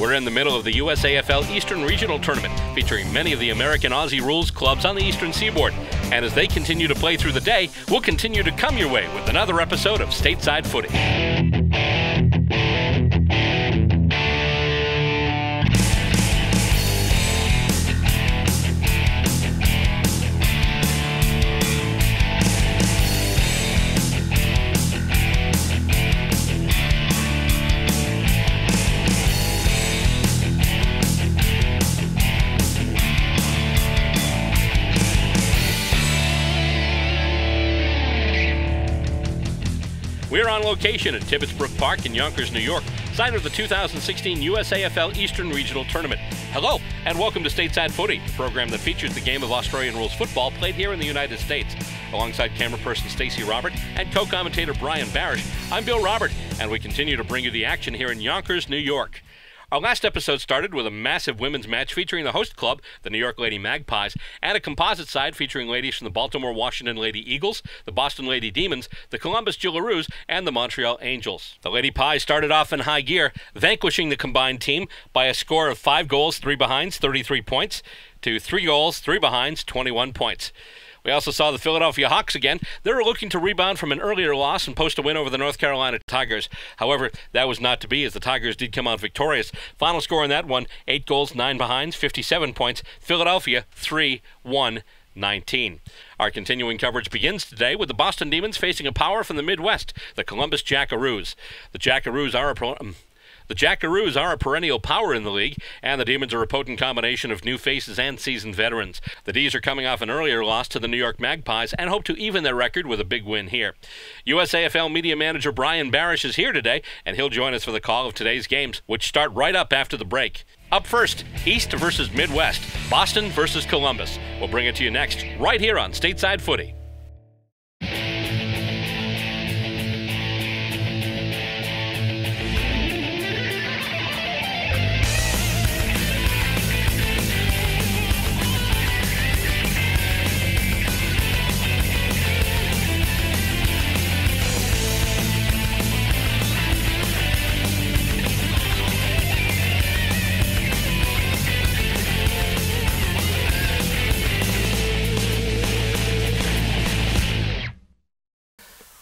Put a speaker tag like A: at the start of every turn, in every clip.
A: We're in the middle of the USAFL Eastern Regional Tournament, featuring many of the American Aussie Rules clubs on the Eastern Seaboard. And as they continue to play through the day, we'll continue to come your way with another episode of Stateside Footy. We're on location at Tibbetts Brook Park in Yonkers, New York, site of the 2016 USAFL Eastern Regional Tournament. Hello, and welcome to Stateside Footy, the program that features the game of Australian rules football played here in the United States. Alongside camera person Stacey Robert and co-commentator Brian Barish, I'm Bill Robert, and we continue to bring you the action here in Yonkers, New York. Our last episode started with a massive women's match featuring the host club, the New York Lady Magpies, and a composite side featuring ladies from the Baltimore-Washington Lady Eagles, the Boston Lady Demons, the Columbus Jackaroos, and the Montreal Angels. The Lady Pies started off in high gear, vanquishing the combined team by a score of 5 goals, 3 behinds, 33 points, to 3 goals, 3 behinds, 21 points. We also saw the Philadelphia Hawks again. They were looking to rebound from an earlier loss and post a win over the North Carolina Tigers. However, that was not to be, as the Tigers did come out victorious. Final score in that one, 8 goals, 9 behinds, 57 points. Philadelphia, 3-1-19. Our continuing coverage begins today with the Boston Demons facing a power from the Midwest, the Columbus Jackaroos. The Jackaroos are a perennial power in the league, and the Demons are a potent combination of new faces and seasoned veterans. The D's are coming off an earlier loss to the New York Magpies and hope to even their record with a big win here. USAFL media manager Brian Barish is here today, and he'll join us for the call of today's games, which start right up after the break. Up first, East versus Midwest, Boston versus Columbus. We'll bring it to you next, right here on Stateside Footy.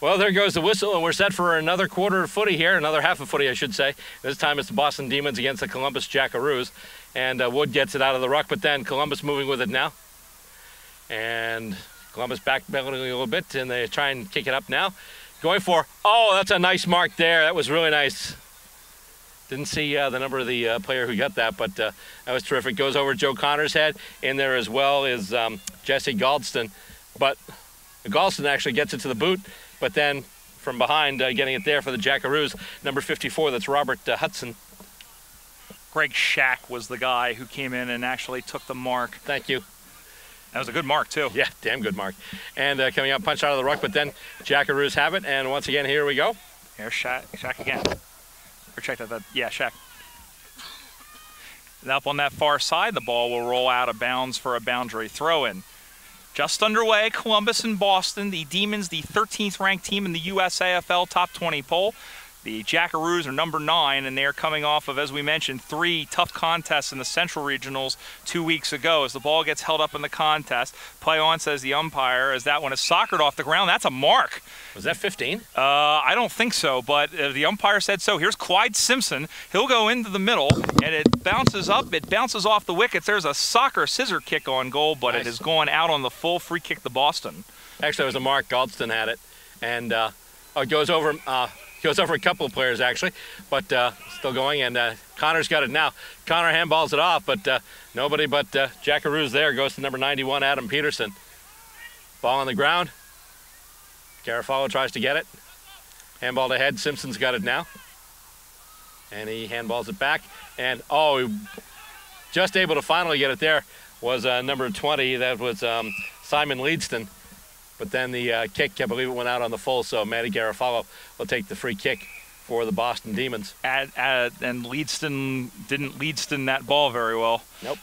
A: Well, there goes the whistle, and we're set for another quarter of footy here, another half of footy, I should say. This time it's the Boston Demons against the Columbus Jackaroos, and Wood gets it out of the ruck, but then Columbus moving with it now. And Columbus backpedaling a little bit, and they try and kick it up now. Going for, oh, that's a nice mark there. That was really nice. Didn't see the number of the player who got that, but that was terrific. Goes over Joe Connor's head. In there as well is Jesse Galdston, but Galdston actually gets it to the boot. But then from behind, getting it there for the Jackaroos, number 54, that's Robert Hudson.
B: Greg Shack was the guy who came in and actually took the mark.
A: Thank you.
B: That was a good mark, too.
A: Yeah, damn good mark. And coming out, punch out of the ruck, but then Jackaroos have it. And once again, here we go.
B: Here's Shack again. Or check that. Yeah, Shack. And up on that far side, the ball will roll out of bounds for a boundary throw-in. Just underway, Columbus and Boston, the Demons, the 13th ranked team in the USAFL Top 20 poll. The Jackaroos are number 9, and they're coming off of, as we mentioned, 3 tough contests in the Central Regionals 2 weeks ago. As the ball gets held up in the contest, play on, says the umpire, as that one is soccered off the ground. That's a mark.
A: Was that 15?
B: I don't think so, but the umpire said so. Here's Clyde Simpson. He'll go into the middle, and it bounces up. It bounces off the wickets. There's a soccer scissor kick on goal, but nice. It has gone out on the full free kick to Boston.
A: Actually, it was a mark. Galdston had it, and it goes over. Goes over a couple of players, actually, but still going, and Connor's got it now. Connor handballs it off, but nobody but Jackaroos there. Goes to number 91, Adam Peterson. Ball on the ground. Garofalo tries to get it. Handballed ahead. Simpson's got it now. And he handballs it back. And, oh, just able to finally get it there was number 20. That was Simon Leadston. But then the kick, I believe it went out on the full, so Matty Garofalo will take the free kick for the Boston Demons.
B: And Leadston didn't Leadston that ball very well.
A: Nope.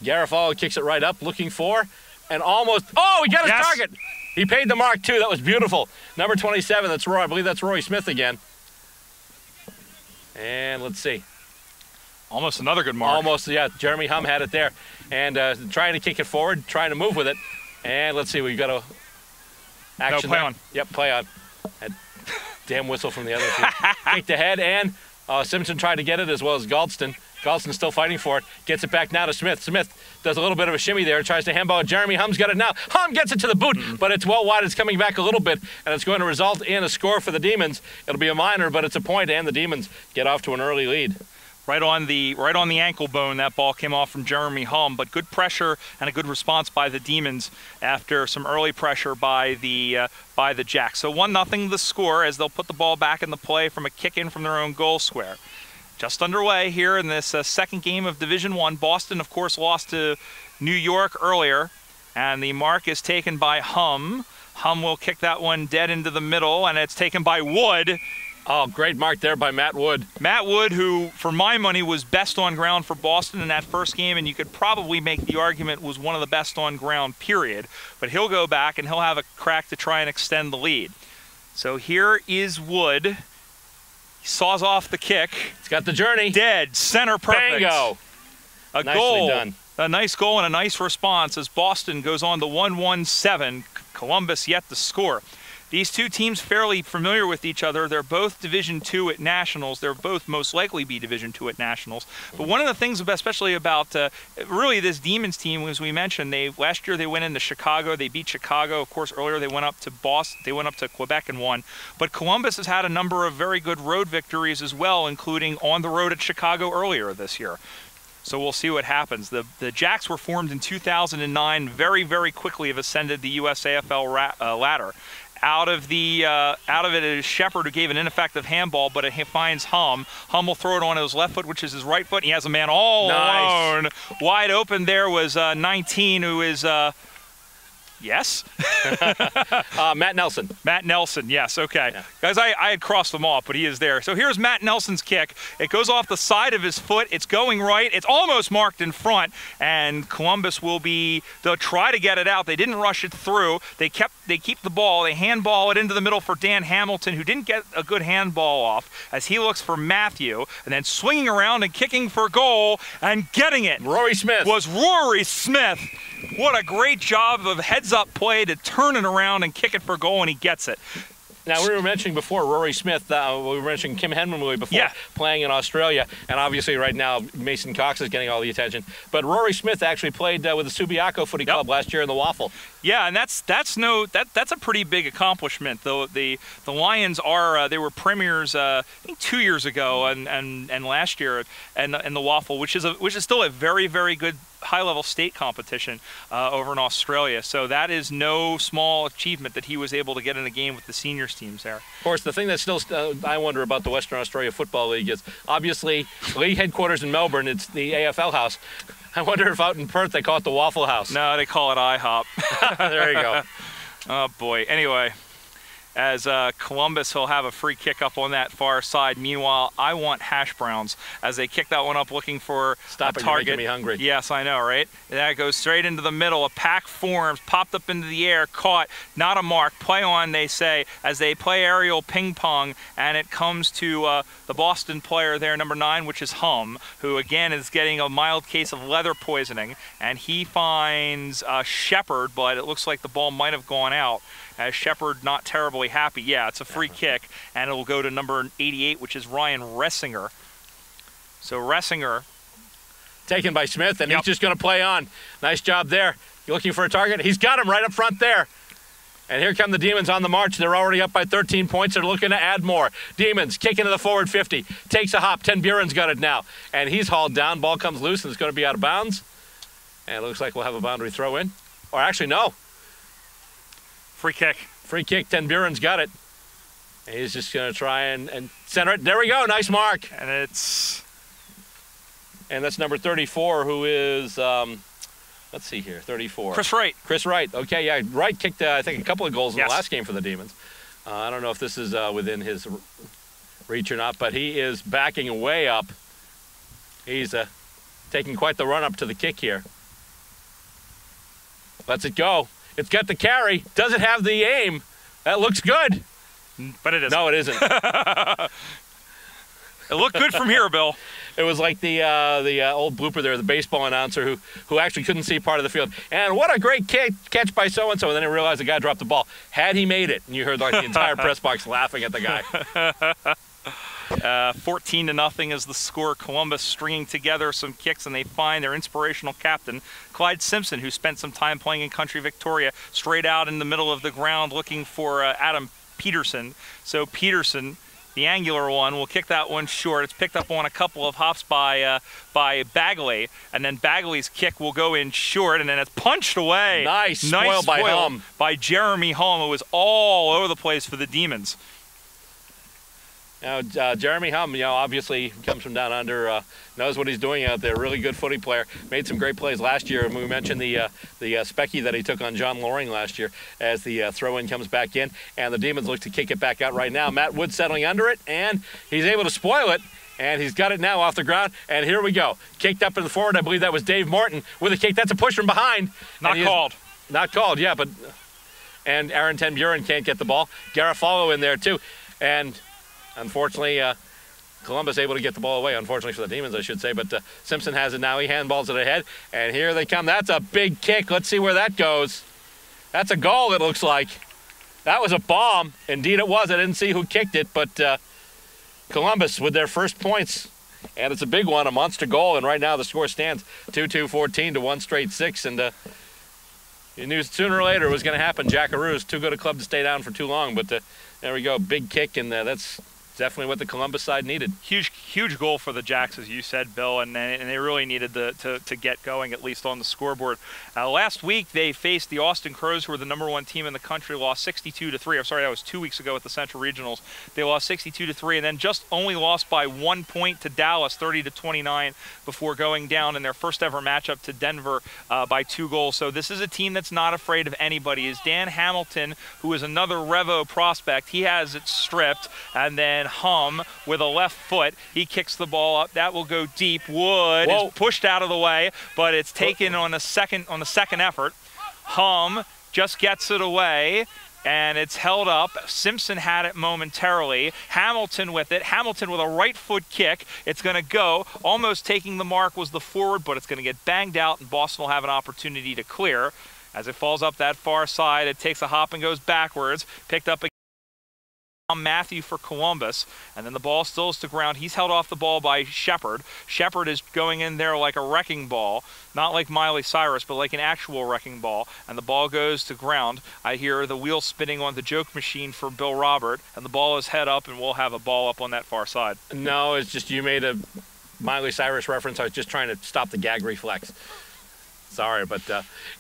A: Garofalo kicks it right up, looking for, and almost, oh, he got his target. He paid the mark, too. That was beautiful. Number 27, that's Roy. I believe that's Roy Smith again. And let's see.
B: Almost another good mark.
A: Almost, yeah. Jeremy Hum had it there. And trying to kick it forward, trying to move with it. And let's see, we've got a action.
B: No, play on.
A: Yep, play on. And damn whistle from the other team. Kicked ahead, and Simpson tried to get it as well as Galdston. Galdston's still fighting for it. Gets it back now to Smith. Smith does a little bit of a shimmy there. Tries to handball it. Jeremy Hum's got it now. Hum gets it to the boot, but it's well wide. It's coming back a little bit, and it's going to result in a score for the Demons. It'll be a minor, but it's a point, and the Demons get off to an early lead.
B: Right on the ankle bone, that ball came off from Jeremy Hum, but good pressure and a good response by the Demons after some early pressure by the Jacks. So 1-0 the score as they'll put the ball back in the play from a kick in from their own goal square. Just underway here in this second game of Division I. Boston, of course, lost to New York earlier, and the mark is taken by Hum. Hum will kick that one dead into the middle, and it's taken by Wood.
A: Oh, great mark there by Matt Wood.
B: Matt Wood, who, for my money, was best on ground for Boston in that first game, and you could probably make the argument was one of the best on ground, period. But he'll go back, and he'll have a crack to try and extend the lead. So here is Wood. He saws off the kick.
A: He's got the journey.
B: Dead. Center perfect.
A: Bingo.
B: A
A: Nicely
B: goal.
A: done.
B: A nice goal and a nice response as Boston goes on to 1-1-7. Columbus yet to score. These two teams fairly familiar with each other. They're both Division II at Nationals. They're both most likely be Division II at Nationals. But one of the things especially about really this Demons team, as we mentioned, last year they went into Chicago. They beat Chicago. Of course, earlier they went up to Boston. They went up to Quebec and won. But Columbus has had a number of very good road victories as well, including on the road at Chicago earlier this year. So we'll see what happens. The Jacks were formed in 2009. Very, very quickly have ascended the USAFL ladder. Out of it is Shepard, who gave an ineffective handball, but it finds Hum. Hum will throw it on his left foot, which is his right foot. He has a man all alone. Wide open there was 19, who is... Yes?
A: Matt Nelson.
B: Matt Nelson, yes, okay.
A: Yeah.
B: Guys, I had crossed them off, but he is there. So here's Matt Nelson's kick. It goes off the side of his foot. It's going right. It's almost marked in front, and Columbus they'll try to get it out. They didn't rush it through. They keep the ball. They handball it into the middle for Dan Hamilton, who didn't get a good handball off, as he looks for Matthew, and then swinging around and kicking for goal and getting it.
A: Rory Smith.
B: Was Rory Smith. What a great job of heads-up play to turn it around and kick it for goal, and he gets it.
A: Now, we were mentioning before Rory Smith, we were mentioning Kim Henman before, playing in Australia, and obviously right now Mason Cox is getting all the attention. But Rory Smith actually played with the Subiaco Footy Club last year in the Waffle.
B: Yeah, and that's a pretty big accomplishment. Though the Lions they were premiers I think 2 years ago and last year and the Waffle, which is still a very, very good high-level state competition over in Australia. So that is no small achievement that he was able to get in a game with the seniors teams there.
A: Of course, the thing that still I wonder about the Western Australia Football League is obviously league headquarters in Melbourne. It's the AFL house. I wonder if out in Perth they call it the Waffle House.
B: No, they call it IHOP.
A: There you go.
B: Oh boy. Anyway, as Columbus will have a free kick up on that far side. Meanwhile, I want hash browns as they kick that one up looking for a target.
A: You're making me hungry.
B: Yes, I know, right? That goes straight into the middle. A pack forms, popped up into the air, caught, not a mark. Play on, they say, as they play aerial ping pong, and it comes to the Boston player there, number 9, which is Hum, who again is getting a mild case of leather poisoning, and he finds Shepard, but it looks like the ball might have gone out. As Shepard not terribly happy. Yeah, it's a free kick, and it'll go to number 88, which is Ryan Ressinger. So Ressinger.
A: Taken by Smith, and he's just going to play on. Nice job there. You're looking for a target? He's got him right up front there. And here come the Demons on the march. They're already up by 13 points. They're looking to add more. Demons kick into the forward 50. Takes a hop. Ten Buren's got it now. And he's hauled down. Ball comes loose, and it's going to be out of bounds. And it looks like we'll have a boundary throw in. Or actually, no.
B: Free kick.
A: Free kick. Ten Buren's got it. And he's just going to try and center it. There we go. Nice mark.
B: And
A: that's number 34, who is, let's see here, 34.
B: Chris Wright.
A: Chris Wright. Okay, yeah. Wright kicked, I think, a couple of goals in the last game for the Demons. I don't know if this is within his reach or not, but he is backing way up. He's taking quite the run up to the kick here. Lets it go. It's got the carry. Does it have the aim? That looks good.
B: But it isn't.
A: No, it isn't.
B: It looked good from here, Bill.
A: It was like the old blooper there, the baseball announcer who actually couldn't see part of the field. And what a great catch by so-and-so. And then he realized the guy dropped the ball. Had he made it, and you heard like the entire press box laughing at the guy.
B: 14-0 is the score. Columbus stringing together some kicks, and they find their inspirational captain, Clyde Simpson, who spent some time playing in Country Victoria, straight out in the middle of the ground looking for Adam Peterson. So Peterson, the angular one, will kick that one short. It's picked up on a couple of hops by Bagley, and then Bagley's kick will go in short, and then it's punched away.
A: Nice spoil by Hum.
B: By Jeremy Hum. It was all over the place for the Demons.
A: Now, Jeremy Hum, obviously comes from down under, knows what he's doing out there. Really good footy player. Made some great plays last year. And we mentioned the specky that he took on John Loring last year as the throw-in comes back in. And the Demons look to kick it back out right now. Matt Wood settling under it, and he's able to spoil it. And he's got it now off the ground. And here we go. Kicked up in the forward. I believe that was Dave Morton with a kick. That's a push from behind.
B: Not called.
A: Not called, yeah. And Aaron Ten Buren can't get the ball. Garofalo in there, too. And unfortunately, Columbus able to get the ball away. Unfortunately for the Demons, I should say. But Simpson has it now. He handballs it ahead. And here they come. That's a big kick. Let's see where that goes. That's a goal, it looks like. That was a bomb. Indeed it was. I didn't see who kicked it. But Columbus with their first points. And it's a big one, a monster goal. And right now the score stands 2-2-14 to 1 straight 6. And you knew sooner or later it was going to happen. Jackaroos, too good a club to stay down for too long. But there we go. Big kick. And that's definitely what the Columbus side needed.
B: Huge goal for the Jacks, as you said, Bill, and they really needed to get going, at least on the scoreboard. Last week, they faced the Austin Crows, who were the #1 team in the country, lost 62-3. I'm sorry, that was 2 weeks ago at the Central Regionals. They lost 62-3, and then just only lost by 1 point to Dallas, 30-29, before going down in their first ever matchup to Denver by 2 goals. So this is a team that's not afraid of anybody. Is Dan Hamilton, who is another Revo prospect. He has it stripped, and then Hum with a left foot. He kicks the ball up. That will go deep. Wood is pushed out of the way, but it's taken on the second effort. Hum just gets it away, and it's held up. Simpson had it momentarily. Hamilton with it. Hamilton with a right foot kick. It's going to go. Almost taking the mark was the forward, but it's going to get banged out, and Boston will have an opportunity to clear. As it falls up that far side, it takes a hop and goes backwards. Picked up Matthew for Columbus, and then the ball still is to ground. He's held off the ball by Shepard. Shepard is going in there like a wrecking ball, not like Miley Cyrus, but like an actual wrecking ball, and the ball goes to ground. I hear the wheel spinning on the joke machine for Bill Robert, and the ball is head up, and we'll have a ball up on that far side. No, it's just you made a Miley Cyrus reference. I was just trying to stop the gag reflex. Sorry, but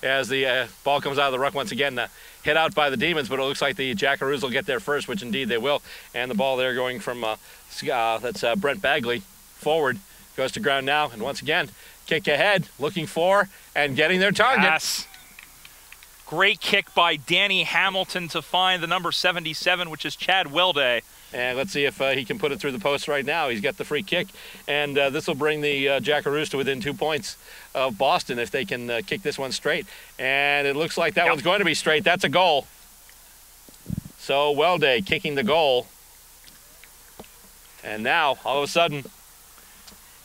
B: as the ball comes out of the ruck once again, hit out by the Demons, but it looks like the Jackaroos will get there first, which indeed they will. And the ball there going from that's Brent Bagley forward, goes to ground now, and once again kick ahead, looking for and getting their target. Yes. Great kick by Danny Hamilton to find the number 77, which is Chad Welday.
A: And let's see if he can put it through the post right now. He's got the free kick, and this will bring the Jackaroos to within 2 points of Boston if they can kick this one straight. And it looks like that one's going to be straight. That's a goal. So Welday kicking the goal. And now, all of a sudden,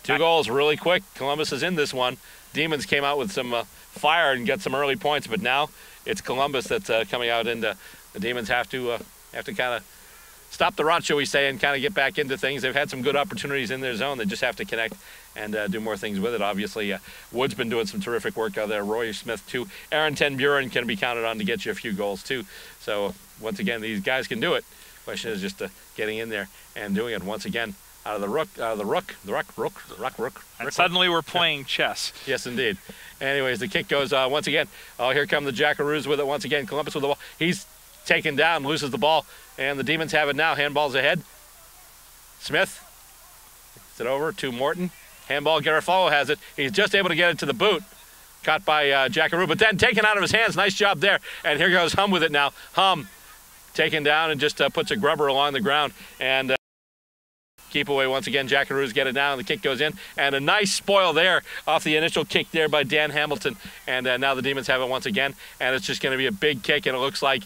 A: 2 goals really quick. Columbus is in this one. Demons came out with some fire and got some early points, but now it's Columbus that's coming out, and the Demons have to kind of stop the rot, shall we say, and kind of get back into things. They've had some good opportunities in their zone. They just have to connect and do more things with it. Obviously, Wood's been doing some terrific work out there. Roy Smith, too. Aaron Ten Buren can be counted on to get you a few goals, too. So, once again, these guys can do it. Question is just getting in there and doing it once again. Out of the rook.
B: And suddenly we're playing chess.
A: Yes, indeed. Anyways, the kick goes once again. Oh, here come the Jackaroos with it once again. Columbus with the ball. He's taken down, loses the ball, and the Demons have it now. Handball's ahead. Smith. Is it over to Morton? Handball, Garofalo has it. He's just able to get it to the boot. Caught by Jackaroo, but then taken out of his hands. Nice job there. And here goes Hum with it now. Hum taken down and just puts a grubber along the ground. And keep away once again. Jackaroos get it now, and the kick goes in. And a nice spoil there off the initial kick there by Dan Hamilton. And now the Demons have it once again. And it's just going to be a big kick, and it looks like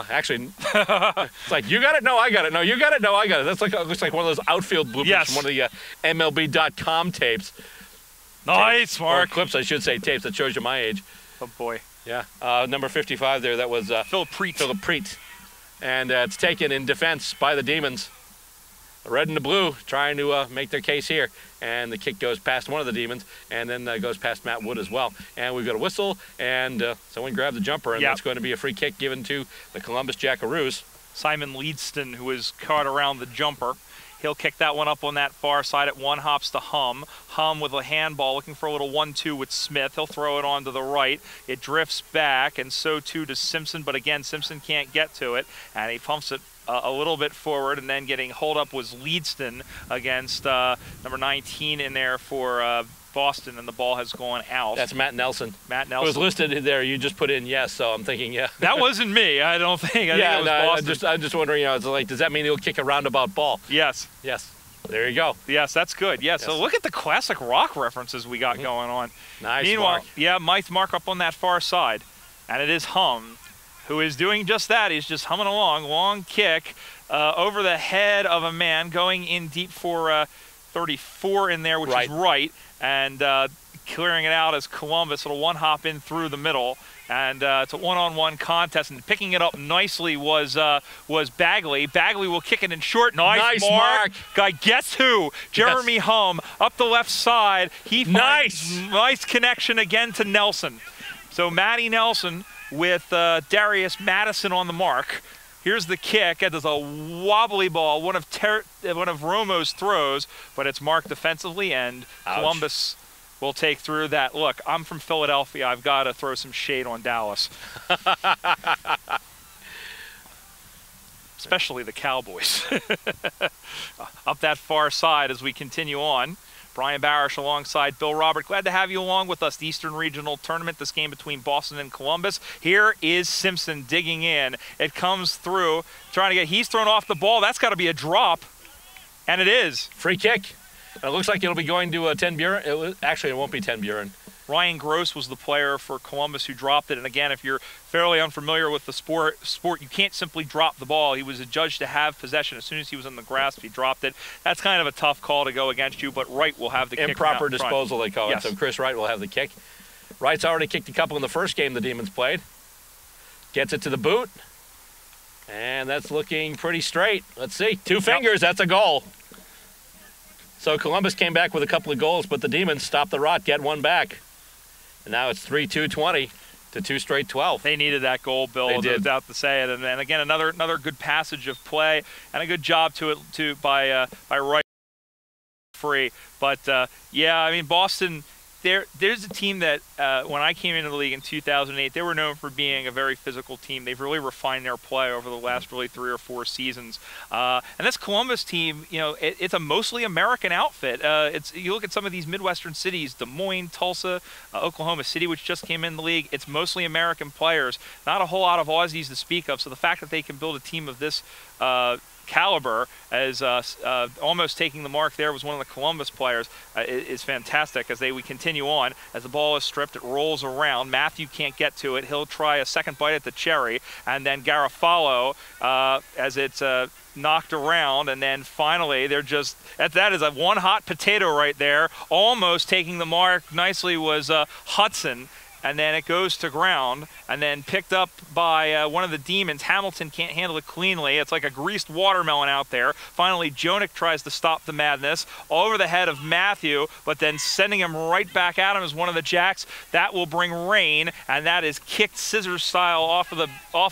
A: Actually, it's like, you got it? No, I got it. No, you got it? No, I got it. That's like, looks like one of those outfield bloopers from one of the MLB.com tapes.
B: Nice, Mark.
A: Or clips, I should say, tapes. That shows you my age.
B: Oh, boy.
A: Yeah. Number 55 there, that was
B: Philip Preet.
A: And it's taken in defense by the Demons. Red and the blue trying to make their case here. And the kick goes past one of the Demons and then goes past Matt Wood as well. And we've got a whistle and someone grabbed the jumper, and that's going to be a free kick given to the Columbus Jackaroos.
B: Simon Leedston, who was caught around the jumper. He'll kick that one up on that far side. At one hops to Hum. Hum with a handball looking for a little 1-2 with Smith. He'll throw it on to the right. It drifts back, and so too does Simpson. But again, Simpson can't get to it, and he pumps it a little bit forward, and then getting hold up was Leedston against number 19 in there for Boston, and the ball has gone out.
A: That's Matt Nelson.
B: Matt Nelson.
A: It was listed there. You just put in yes, so I'm thinking, yeah.
B: That wasn't me. I don't think. I think it was Boston.
A: I'm just wondering, it's like, does that mean he'll kick a roundabout ball?
B: Yes.
A: Yes. There you go.
B: Yes, that's good. Yes. So look at the classic rock references we got going on.
A: Nice.
B: Meanwhile, Mike's mark up on that far side, and it is Hum, who is doing just that. He's just humming along. Long kick over the head of a man, going in deep for 34 in there, which is right, and clearing it out as Columbus. It'll one hop in through the middle, and it's a one-on-one contest. And picking it up nicely was Bagley. Bagley will kick it in short. Nice mark. Guy, guess who? Jeremy Hum up the left side. He finds nice connection again to Nelson. So Matty Nelson with Darius Madison on the mark. Here's the kick. It is a wobbly ball, one of Romo's throws, but it's marked defensively, and Columbus will take through that. Look, I'm from Philadelphia. I've got to throw some shade on Dallas. Especially the Cowboys. Up that far side as we continue on. Brian Barish alongside Bill Robert. Glad to have you along with us. The Eastern Regional Tournament, this game between Boston and Columbus. Here is Simpson digging in. It comes through, trying to get, he's thrown off the ball. That's got to be a drop, and it is.
A: Free kick. It looks like it'll be going to Ten Buren. Actually, it won't be Ten Buren.
B: Ryan Gross was the player for Columbus who dropped it. And again, if you're fairly unfamiliar with the sport, you can't simply drop the ball. He was adjudged to have possession. As soon as he was in the grasp, he dropped it. That's kind of a tough call to go against you, but Wright will have the kick.
A: Improper disposal, they call it. So Chris Wright will have the kick. Wright's already kicked a couple in the first game the Demons played. Gets it to the boot. And that's looking pretty straight. Let's see. Two fingers, that's a goal. So Columbus came back with a couple of goals, but the Demons stopped the rot, get one back. And now it's 3-2-20 to 2 straight 12.
B: They needed that goal, Bill.
A: They did.
B: No doubt to say it. And then again, another good passage of play and a good job by Wright free. But yeah, I mean, Boston. There's a team that when I came into the league in 2008, they were known for being a very physical team. They've really refined their play over the last 3 or 4 seasons. And this Columbus team, it's a mostly American outfit. You look at some of these Midwestern cities, Des Moines, Tulsa, Oklahoma City, which just came in the league. It's mostly American players, not a whole lot of Aussies to speak of. So the fact that they can build a team of this caliber, as almost taking the mark there was one of the Columbus players, is fantastic. As we continue on, as the ball is stripped, it rolls around. Matthew can't get to it. He'll try a second bite at the cherry, and then Garofalo, as it's knocked around, and then finally that is a one hot potato right there. Almost taking the mark nicely was Hudson. And then it goes to ground, and then picked up by one of the Demons. Hamilton can't handle it cleanly. It's like a greased watermelon out there. Finally, Jonick tries to stop the madness over the head of Matthew, but then sending him right back at him as one of the Jacks. That will bring rain, and that is kicked scissors style out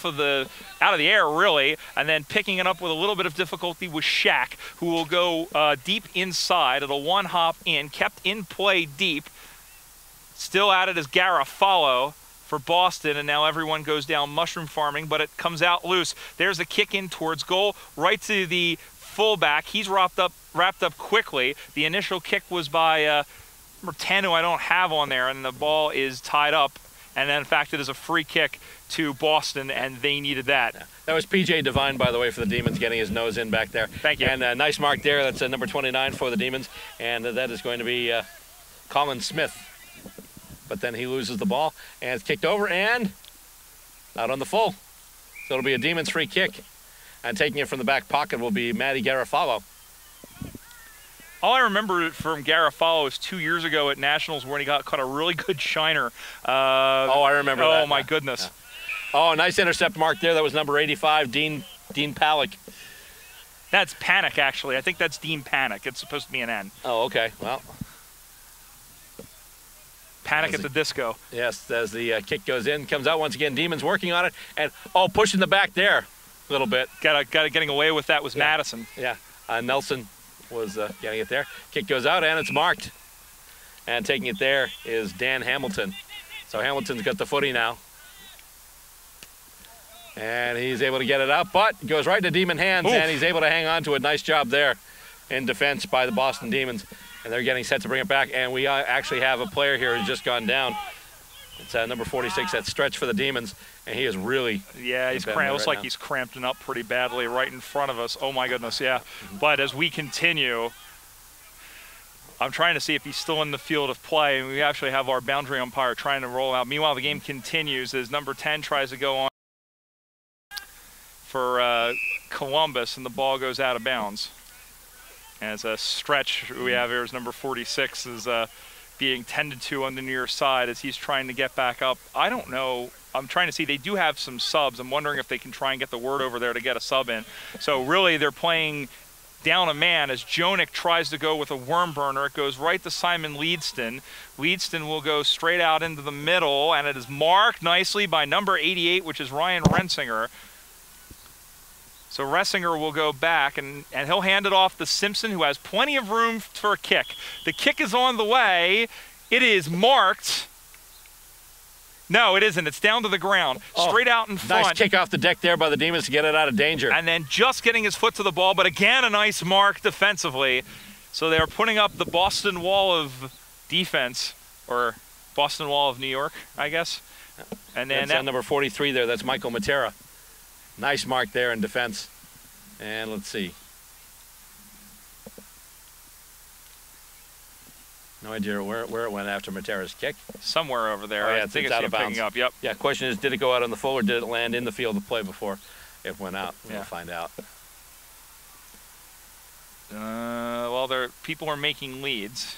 B: of the air, really. And then picking it up with a little bit of difficulty was Shaq, who will go deep inside. It'll one hop in, kept in play deep. Still at it as Garofalo for Boston, and now everyone goes down mushroom farming, but it comes out loose. There's a kick in towards goal, right to the fullback. He's wrapped up quickly. The initial kick was by number 10, who I don't have on there, and the ball is tied up. And then, in fact, it is a free kick to Boston, and they needed that.
A: Yeah. That was P.J. Devine, by the way, for the Demons, getting his nose in back there.
B: Thank you.
A: And a nice mark there. That's number 29 for the Demons, and that is going to be Colin Smith. But then he loses the ball, and it's kicked over, and not on the full. So it'll be a Demons free kick. And taking it from the back pocket will be Matty Garofalo.
B: All I remember from Garofalo was 2 years ago at Nationals when he caught a really good shiner.
A: I remember that.
B: Oh, my goodness.
A: Yeah. Oh, nice intercept mark there. That was number 85, Dean Palick.
B: That's Panic, actually. I think that's Dean Panic. It's supposed to be an N.
A: Oh, okay. Well.
B: Panic at the disco.
A: Yes, as the kick goes in, comes out once again. Demons working on it. And, pushing the back there a little bit.
B: Getting away with that was Madison.
A: Yeah. Nelson was getting it there. Kick goes out, and it's marked. And taking it there is Dan Hamilton. So Hamilton's got the footy now. And he's able to get it out, but it goes right into Demon hands, and he's able to hang on to it. Nice job there in defense by the Boston Demons. And they're getting set to bring it back, and we actually have a player here who's just gone down. It's number 46, that stretch for the Demons, and he is really...
B: Yeah, he's cramped. Looks like he's cramping up pretty badly right in front of us. Oh, my goodness, yeah. But as we continue, I'm trying to see if he's still in the field of play, and we actually have our boundary umpire trying to roll out. Meanwhile, the game continues as number 10 tries to go on for Columbus, and the ball goes out of bounds. And it's a stretch we have here as number 46 is being tended to on the near side as he's trying to get back up. I don't know. I'm trying to see. They do have some subs. I'm wondering if they can try and get the word over there to get a sub in. So really they're playing down a man as Jonick tries to go with a worm burner. It goes right to Simon Leedston. Leedston will go straight out into the middle, and it is marked nicely by number 88, which is Ryan Rensinger. So Ressinger will go back, and he'll hand it off to Simpson, who has plenty of room for a kick. The kick is on the way. It is marked. No, it isn't. It's down to the ground, straight out in front.
A: Nice kick off the deck there by the Demons to get it out of danger.
B: And then just getting his foot to the ball, but again, a nice mark defensively. So they're putting up the Boston Wall of defense, or Boston Wall of New York, I guess. And then
A: that's number 43 there. That's Michael Matera. Nice mark there in defense. And let's see. No idea where it went after Matera's kick.
B: Somewhere over there.
A: Oh, yeah,
B: I think it's
A: out of bounds.
B: Picking up. Yep.
A: Yeah, question is, did it go out on the full or did it land in the field of play before it went out? We'll find out.
B: Well, people are making leads.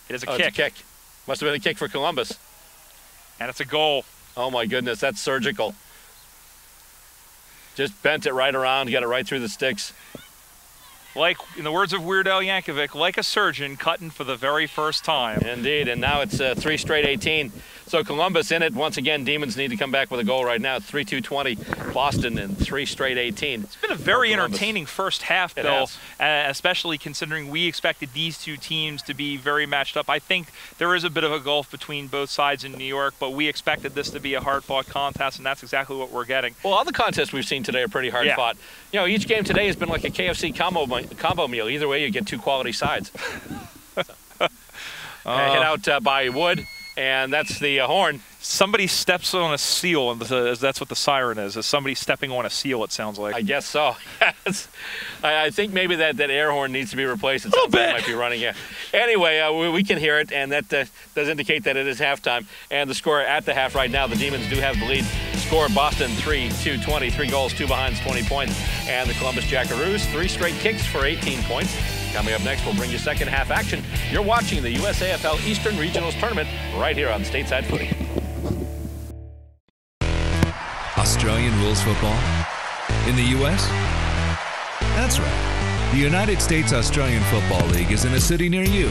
B: It is a kick.
A: It's a kick. Must have been a kick for Columbus.
B: And it's a goal.
A: Oh, my goodness. That's surgical. Just bent it right around, got it right through the sticks.
B: Like, in the words of Weird Al Yankovic, like a surgeon cutting for the very first time.
A: Indeed, and now it's 3 straight 18. So Columbus in it. Once again, Demons need to come back with a goal right now. It's 3-2-20. Boston in 3 straight 18.
B: It's been a very entertaining first half, Bill, especially considering we expected these two teams to be very matched up. I think there is a bit of a gulf between both sides in New York, but we expected this to be a hard-fought contest, and that's exactly what we're getting.
A: Well, all the contests we've seen today are pretty hard-fought. You know, each game today has been like a KFC combo meal. Either way, you get 2 quality sides. Hit out by Wood. And that's the horn.
B: Somebody steps on a seal, and that's what the siren is. Somebody stepping on a seal, it sounds like.
A: I guess so. Yes. I think maybe that air horn needs to be replaced. It sounds like it might be running. Yeah. Anyway, we can hear it, and that does indicate that it is halftime. And the score at the half right now, the Demons do have the lead. Score Boston 3-2-20, 3 goals, 2 behinds, 20 points. And the Columbus Jackaroos, 3 straight kicks for 18 points. Coming up next, we'll bring you second half action. You're watching the USAFL Eastern Regionals Tournament right here on Stateside Footy.
C: Australian rules football? In the U.S.? That's right. The United States Australian Football League is in a city near you.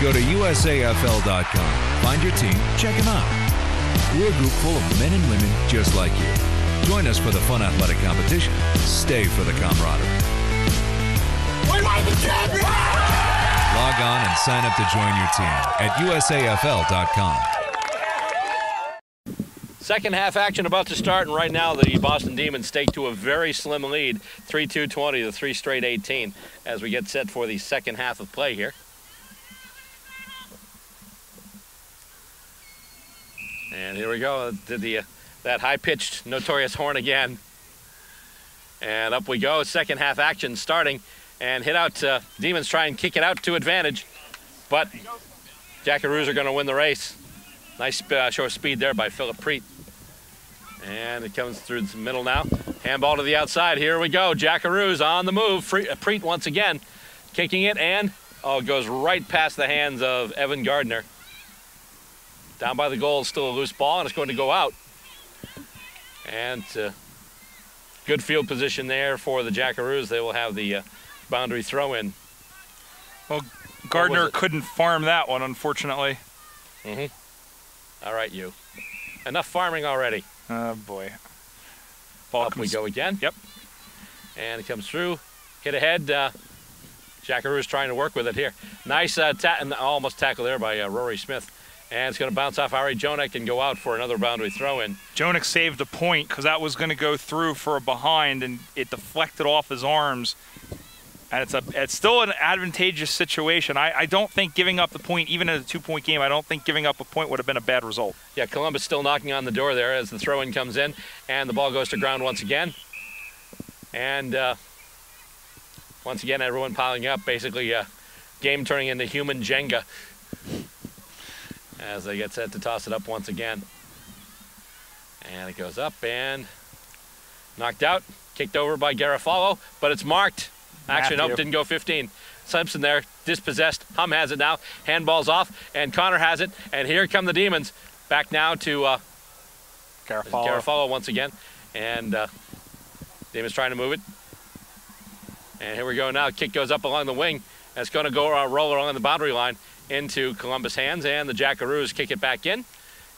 C: Go to USAFL.com, find your team, check them out. We're a group full of men and women just like you. Join us for the fun athletic competition. Stay for the camaraderie.
D: We want the champion!
C: Log on and sign up to join your team at USAFL.com.
A: Second half action about to start, and right now the Boston Demons stake to a very slim lead, 3-2-20 to 3 straight 18, as we get set for the second half of play here. And here we go, did that high-pitched notorious horn again. And up we go, second half action starting. And hit out, Demons try and kick it out to advantage. But Jackaroos are going to win the race. Nice show of speed there by Philip Preet. And it comes through the middle now. Handball to the outside. Here we go. Jackaroos on the move. Preet once again kicking it, and it goes right past the hands of Evan Gardner. Down by the goal, still a loose ball, and it's going to go out. And good field position there for the Jackaroos. They will have the boundary throw in.
B: Well, Gardner couldn't farm that one, unfortunately.
A: All right, you. Enough farming already.
B: Oh, boy. Ball
A: Up we go again.
B: Yep.
A: And it comes through. Hit ahead. Jackaroos trying to work with it here. Nice and almost tackle there by Rory Smith. And it's going to bounce off Ari Jonek and go out for another boundary throw-in.
B: Jonek saved a point because that was going to go through for a behind, and it deflected off his arms. And it's still an advantageous situation. I don't think giving up the point, even in a 2-point game, I don't think giving up a point would have been a bad result.
A: Yeah, Columbus still knocking on the door there as the throw-in comes in, and the ball goes to ground once again. And once again, everyone piling up, basically game turning into human Jenga as they get set to toss it up once again. And it goes up and knocked out, kicked over by Garofalo, but it's marked. Actually, nope, didn't go 15. Simpson there, dispossessed. Hum has it now. Handball's off, and Connor has it. And here come the Demons. Back now to Garofalo once again. And Demons trying to move it. And here we go now. Kick goes up along the wing. And it's going to go roll along the boundary line into Columbus hands. And the Jackaroos kick it back in.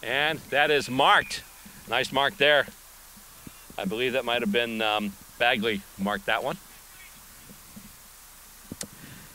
A: And that is marked. Nice mark there. I believe that might have been Bagley marked that one.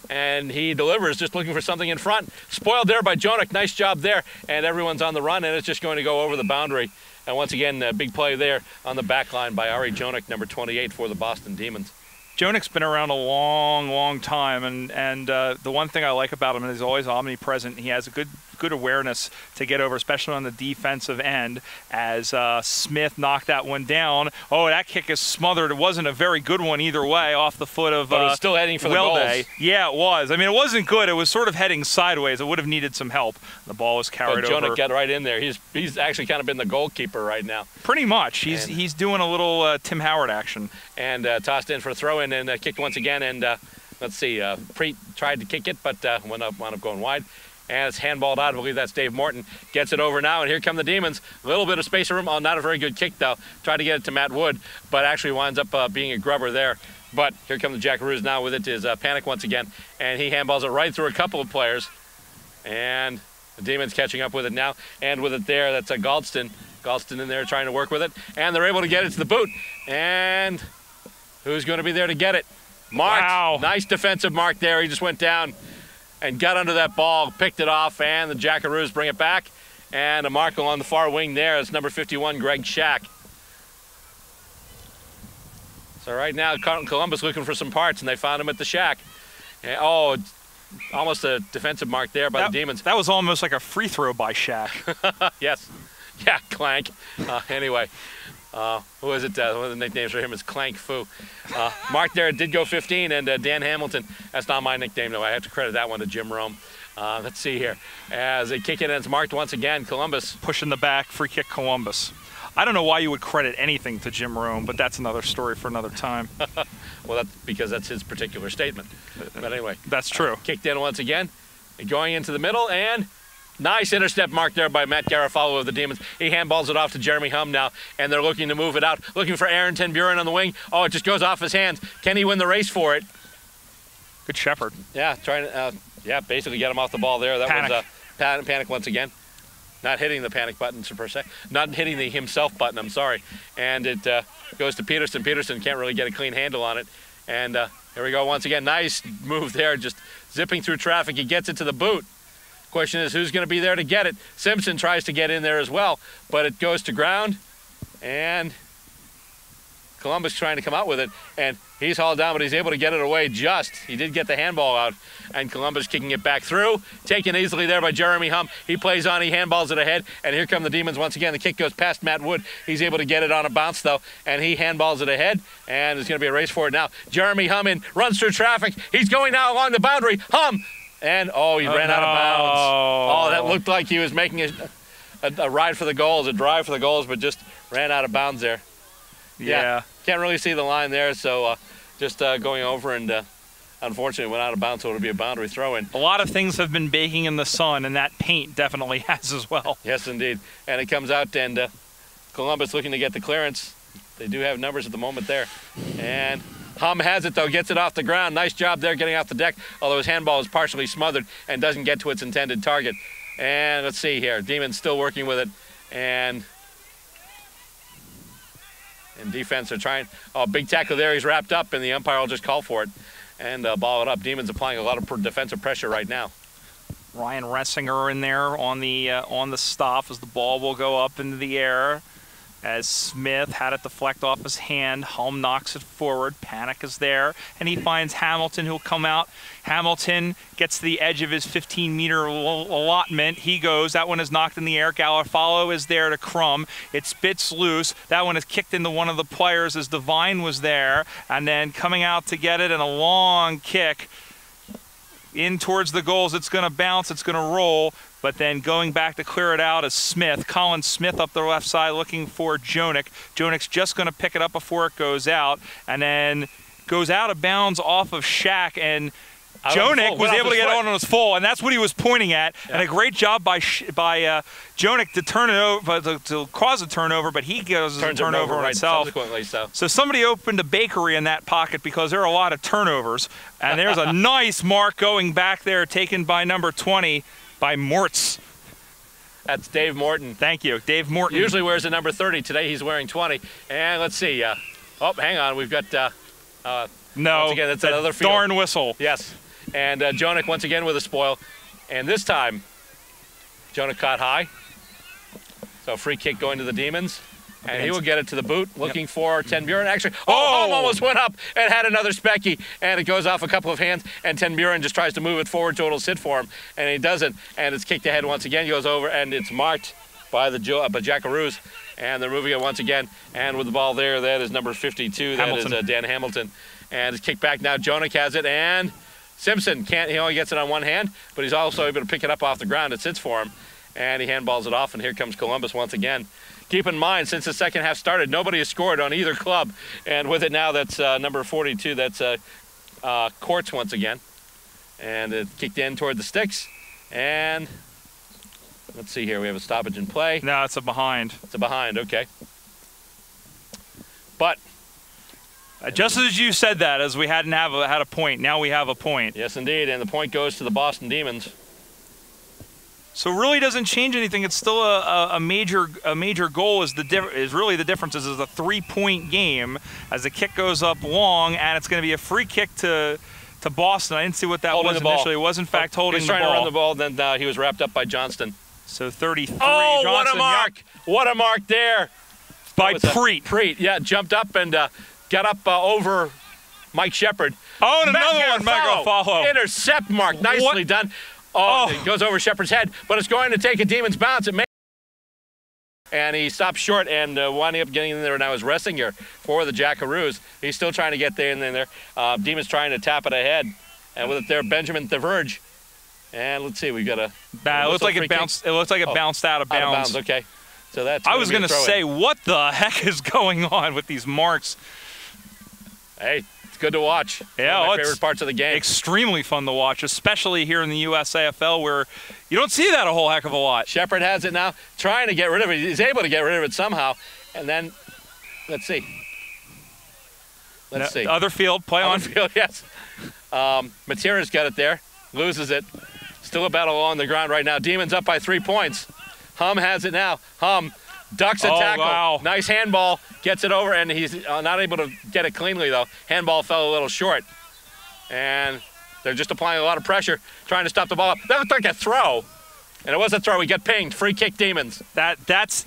A: And he delivers, just looking for something in front. Spoiled there by Jonek. Nice job there. And everyone's on the run, and it's just going to go over the boundary. And once again, a big play there on the back line by Ari Jonek, number 28 for the Boston Demons.
B: Jonek's been around a long time, and the one thing I like about him is he's always omnipresent. He has a good awareness to get over, especially on the defensive end, as Smith knocked that one down. Oh, that kick is smothered. It wasn't a very good one either way, off the foot of
A: but it was still heading for the goals.
B: Yeah, it was. I mean, it wasn't good. It was sort of heading sideways. It would have needed some help. The ball was carried over.
A: Jonek got right in there. He's actually kind of been the goalkeeper right now.
B: Pretty much. He's doing a little Tim Howard action.
A: And tossed in for a throw-in and kicked once again. And let's see, Preet tried to kick it, but wound up going wide. And it's handballed out. I believe that's Dave Morton. Gets it over now, and here come the Demons. A little bit of space room. Oh, not a very good kick, though. Tried to get it to Matt Wood, but actually winds up being a grubber there. But here come the Jackaroos now with it is Panic once again. And he handballs it right through a couple of players. And the Demons catching up with it now. And with it there, that's Galdston. Galdston in there trying to work with it. And they're able to get it to the boot. And who's going to be there to get it? Mark.
B: Wow.
A: Nice defensive mark there. He just went down and got under that ball, picked it off, and the Jackaroos bring it back. And a mark along the far wing there is number 51, Greg Shack. So right now, Columbus looking for some parts, and they found him at the shack. And, oh, almost a defensive mark there by the Demons.
B: That was almost like a free throw by Shack.
A: Yes. Yeah, Clank. Anyway. Who is it? One of the nicknames for him is Clank Fu. Mark there did go 15, and Dan Hamilton. That's not my nickname, though. I have to credit that one to Jim Rome. Let's see here. As they kick it, and it's marked once again. Columbus.
B: Pushing the back, free kick Columbus. I don't know why you would credit anything to Jim Rome, but that's another story for another time.
A: Well, that's because that's his particular statement. But anyway.
B: That's true.
A: Kicked in once again. Going into the middle, and nice intercept mark there by Matt Garofalo of the Demons. He handballs it off to Jeremy Hum now, and they're looking to move it out. Looking for Aaron Ten Buren on the wing. Oh, it just goes off his hands. Can he win the race for it?
B: Good shepherd.
A: Yeah, trying to, basically get him off the ball there. That
B: Panic.
A: was panic once again. Not hitting the panic button, per se. Not hitting the himself button, I'm sorry. And it goes to Peterson. Peterson can't really get a clean handle on it. And here we go once again. Nice move there, just zipping through traffic. He gets it to the boot. Question is, who's going to be there to get it? Simpson tries to get in there as well, but it goes to ground, and Columbus trying to come out with it, and he's hauled down, but he's able to get it away just. He did get the handball out, and Columbus kicking it back through, taken easily there by Jeremy Hum. He plays on, he handballs it ahead, and here come the Demons once again. The kick goes past Matt Wood. He's able to get it on a bounce, though, and he handballs it ahead, and there's going to be a race for it now. Jeremy Hum runs through traffic. He's going now along the boundary. Hum! And, he ran out of bounds. Oh, that looked like he was making a ride for the goals, a drive for the goals, but just ran out of bounds there.
B: Yeah.
A: Can't really see the line there, so just going over and unfortunately went out of bounds, so it'll be a boundary throw-in.
B: A lot of things have been baking in the sun, and that paint definitely has as well.
A: Yes, indeed. And it comes out, and Columbus looking to get the clearance. They do have numbers at the moment there. And Hum has it, though, gets it off the ground. Nice job there getting off the deck, although his handball is partially smothered and doesn't get to its intended target. And let's see here. Demons still working with it. And defense are trying. Oh, big tackle there. He's wrapped up, and the umpire will just call for it and ball it up. Demons applying a lot of defensive pressure right now.
B: Ryan Ressinger in there on the stop as the ball will go up into the air. As Smith had it deflect off his hand, Hum knocks it forward. Panic is there, and he finds Hamilton, who'll come out. Hamilton gets to the edge of his 15-meter allotment. He goes. That one is knocked in the air. Garofalo is there to crumb. It spits loose. That one is kicked into one of the players as Devine was there, and then coming out to get it, and a long kick in towards the goals. It's going to bounce. It's going to roll. But then going back to clear it out is Smith. Colin Smith up the left side looking for Jonik. Jonik's just going to pick it up before it goes out. And then goes out of bounds off of Shaq. And Jonik was able to get on his full. And that's what he was pointing at. Yeah. And a great job by Jonik to turn it over, to cause a turnover. But he goes a turnover on himself. So somebody opened a bakery in that pocket because there are a lot of turnovers. And there's a nice mark going back there taken by number 20. By Mortz.
A: That's Dave Morton.
B: Thank you, Dave Morton.
A: Usually wears the number 30. Today he's wearing 20. And let's see. Oh, hang on. We've got.
B: No,
A: once again, that's another field.
B: Darn whistle.
A: Yes. And Jonik once again with a spoil. And this time, Jonik caught high. So free kick going to the Demons. And he will get it to the boot, looking for Ten Buren. Actually, Hum almost went up and had another specky, and it goes off a couple of hands, and Ten Buren just tries to move it forward so it'll sit for him, and he doesn't, and it's kicked ahead once again, goes over, and it's marked by the Jackaroos, and they're moving it once again, and with the ball there, that is number 52,
B: Hamilton.
A: That is Dan Hamilton, and it's kicked back now. Jonik has it, and Simpson can't, he only gets it on one hand, but he's also able to pick it up off the ground. It sits for him, and he handballs it off, and here comes Columbus once again. Keep in mind, since the second half started, nobody has scored on either club. And with it now, that's number 42. That's Courts once again. And it kicked in toward the sticks. And let's see here. We have a stoppage in play.
B: No, it's a behind.
A: It's a behind, okay. But
B: just as you said that, as we hadn't had a point, now we have a point.
A: Yes, indeed. And the point goes to the Boston Demons.
B: So really doesn't change anything. It's still a major goal. Is really the difference is a 3-point game as the kick goes up long, and it's going to be a free kick to Boston. I didn't see what that was initially. It was in fact holding the ball.
A: He was trying to run the ball, then he was wrapped up by Johnston.
B: So 33.
A: Oh,
B: Johnston,
A: what a mark! Yep. What a mark there
B: by Preet.
A: Preet, yeah, jumped up and got up over Mike Shepard.
B: Oh, and another one, Garofalo.
A: Intercept mark, nicely done. It goes over Shepard's head, but it's going to take a Demon's bounce. And he stopped short and winding up getting in there now is Ressinger for the Jackaroos. He's still trying to get there in there. Demons trying to tap it ahead. And with it there, Benjamin Thaverge. And let's see, we've got a...
B: It looks like it bounced. It looks like it bounced out of bounds.
A: Out of bounds, okay. So that's...
B: I was going to say, what the heck is going on with these marks?
A: Hey, it's good to watch.
B: Yeah,
A: one of my favorite parts of the game.
B: Extremely fun to watch, especially here in the USAFL where you don't see that a whole heck of a lot.
A: Shepard has it now, trying to get rid of it. He's able to get rid of it somehow. And then, let's see. Let's see.
B: Other field, play on.
A: Other field, yes. Matera's got it there, loses it. Still a battle on the ground right now. Demons up by 3 points. Hum has it now. Hum ducks a tackle.
B: Wow.
A: Nice handball. Gets it over, and he's not able to get it cleanly, though. Handball fell a little short. And they're just applying a lot of pressure, trying to stop the ball up. That looked like a throw. And it was a throw. We get pinged. Free kick, Demons.
B: That's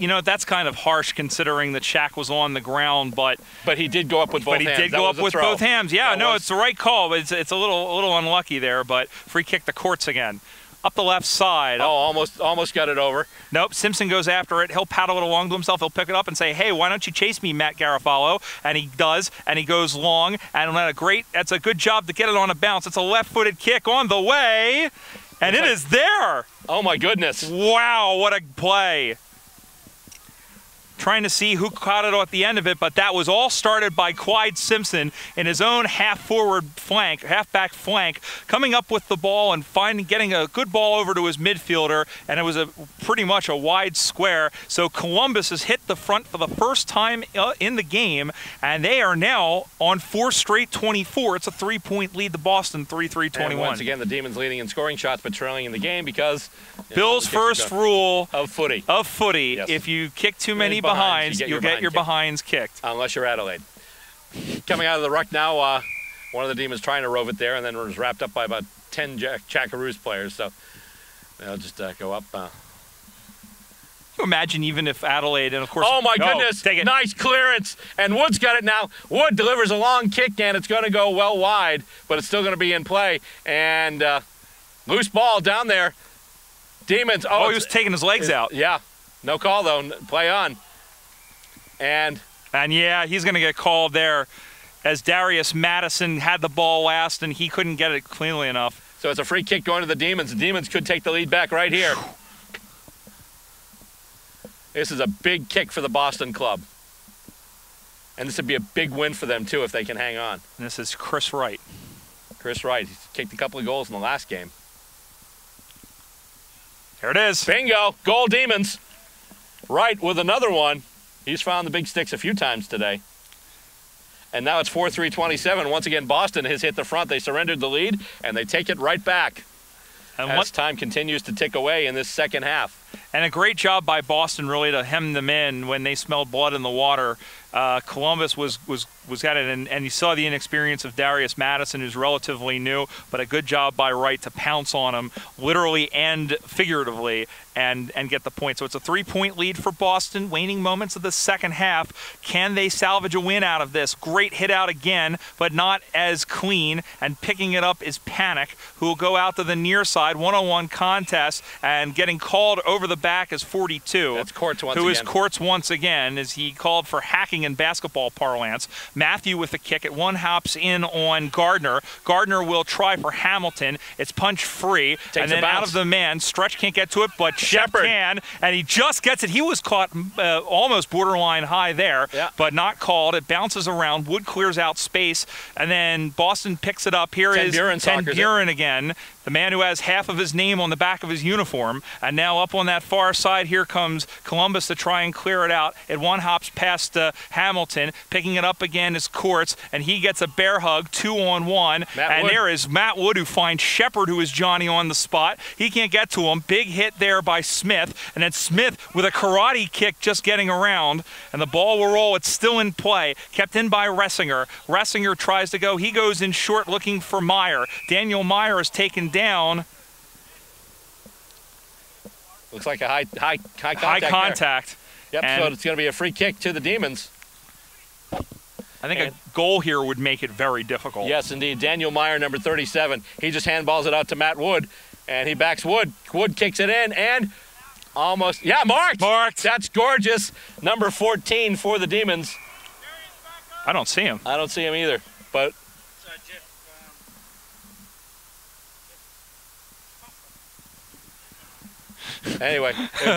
B: kind of harsh considering that Shaq was on the ground, but
A: he did go up with both hands.
B: But he did go up with both hands. Yeah, no, it's the right call, but it's a little unlucky there. But free kick the Courts again. Up the left side.
A: Oh, almost got it over.
B: Nope, Simpson goes after it. He'll paddle it along to himself. He'll pick it up and say, hey, why don't you chase me, Matt Garofalo? And he does, and he goes long. And that's a good job to get it on a bounce. It's a left-footed kick on the way. And it is there.
A: Oh, my goodness.
B: Wow, what a play. Trying to see who caught it at the end of it, but that was all started by Clyde Simpson in his own half-back flank, coming up with the ball and getting a good ball over to his midfielder, and it was pretty much a wide square. So Columbus has hit the front for the first time in the game, and they are now on 4 straight 24. It's a 3-point lead to Boston, 3-3-21.
A: And once again, the Demons leading in scoring shots, but trailing in the game because
B: Bill's first rule
A: of footy.
B: Yes. If you kick too many behinds, you'll get your behinds kicked.
A: Unless you're Adelaide. Coming out of the ruck now, one of the Demons trying to rove it there, and then was wrapped up by about 10 Jackaroos players. So they'll just go up.
B: Can you imagine even if Adelaide, and of course...
A: Oh, my goodness.
B: Take it.
A: Nice clearance. And Wood's got it now. Wood delivers a long kick, and it's going to go well wide, but it's still going to be in play. And loose ball down there. Demons.
B: Oh, he was taking his legs out.
A: Yeah. No call, though. Play on. And
B: yeah, he's going to get called there as Darius Madison had the ball last, and he couldn't get it cleanly enough.
A: So it's a free kick going to the Demons. The Demons could take the lead back right here. This is a big kick for the Boston club. And this would be a big win for them, too, if they can hang on.
B: And this is Chris Wright.
A: Chris Wright. He's kicked a couple of goals in the last game.
B: Here it is.
A: Bingo. Goal Demons. Wright with another one. He's found the big sticks a few times today. And now it's 4-3-27. Once again, Boston has hit the front. They surrendered the lead, and they take it right back as time continues to tick away in this second half.
B: And a great job by Boston, really, to hem them in when they smelled blood in the water. Columbus was at it, and you saw the inexperience of Darius Madison, who's relatively new, but a good job by Wright to pounce on him, literally and figuratively, and get the point. So it's a 3-point lead for Boston. Waning moments of the second half. Can they salvage a win out of this? Great hit out again, but not as clean. And picking it up is Panic, who will go out to the near side, one-on-one contest, and getting called over the back is 42.
A: That's Courts once
B: again.
A: Who
B: is Courts once again, as he called for hacking in basketball parlance. Matthew with the kick. It one hops in on Gardner. Gardner will try for Hamilton. It's punch free. And then out of the man. Stretch can't get to it, but Shepard can. And he just gets it. He was caught almost borderline high there, but not called. It bounces around. Wood clears out space. And then Boston picks it up. Here is Ten Buren again, the man who has half of his name on the back of his uniform. And now up on that far side, here comes Columbus to try and clear it out. It one hops past Hamilton. Picking it up again is Courts, and he gets a bear hug, 2-on-1. And there is Matt Wood, who finds Shepard, who is Johnny on the spot. He can't get to him. Big hit there by Smith. And then Smith with a karate kick just getting around. And the ball will roll. It's still in play. Kept in by Ressinger. Ressinger tries to go. He goes in short looking for Meyer. Daniel Meyer is taken down.
A: Looks like a high contact. Yep, so it's going to be a free kick to the Demons.
B: I think a goal here would make it very difficult.
A: Yes, indeed. Daniel Meyer, number 37. He just handballs it out to Matt Wood, and he backs Wood. Wood kicks it in, and almost, marked.
B: Marked.
A: That's gorgeous. Number 14 for the Demons.
B: I don't see him.
A: I don't see him either, but... Anyway,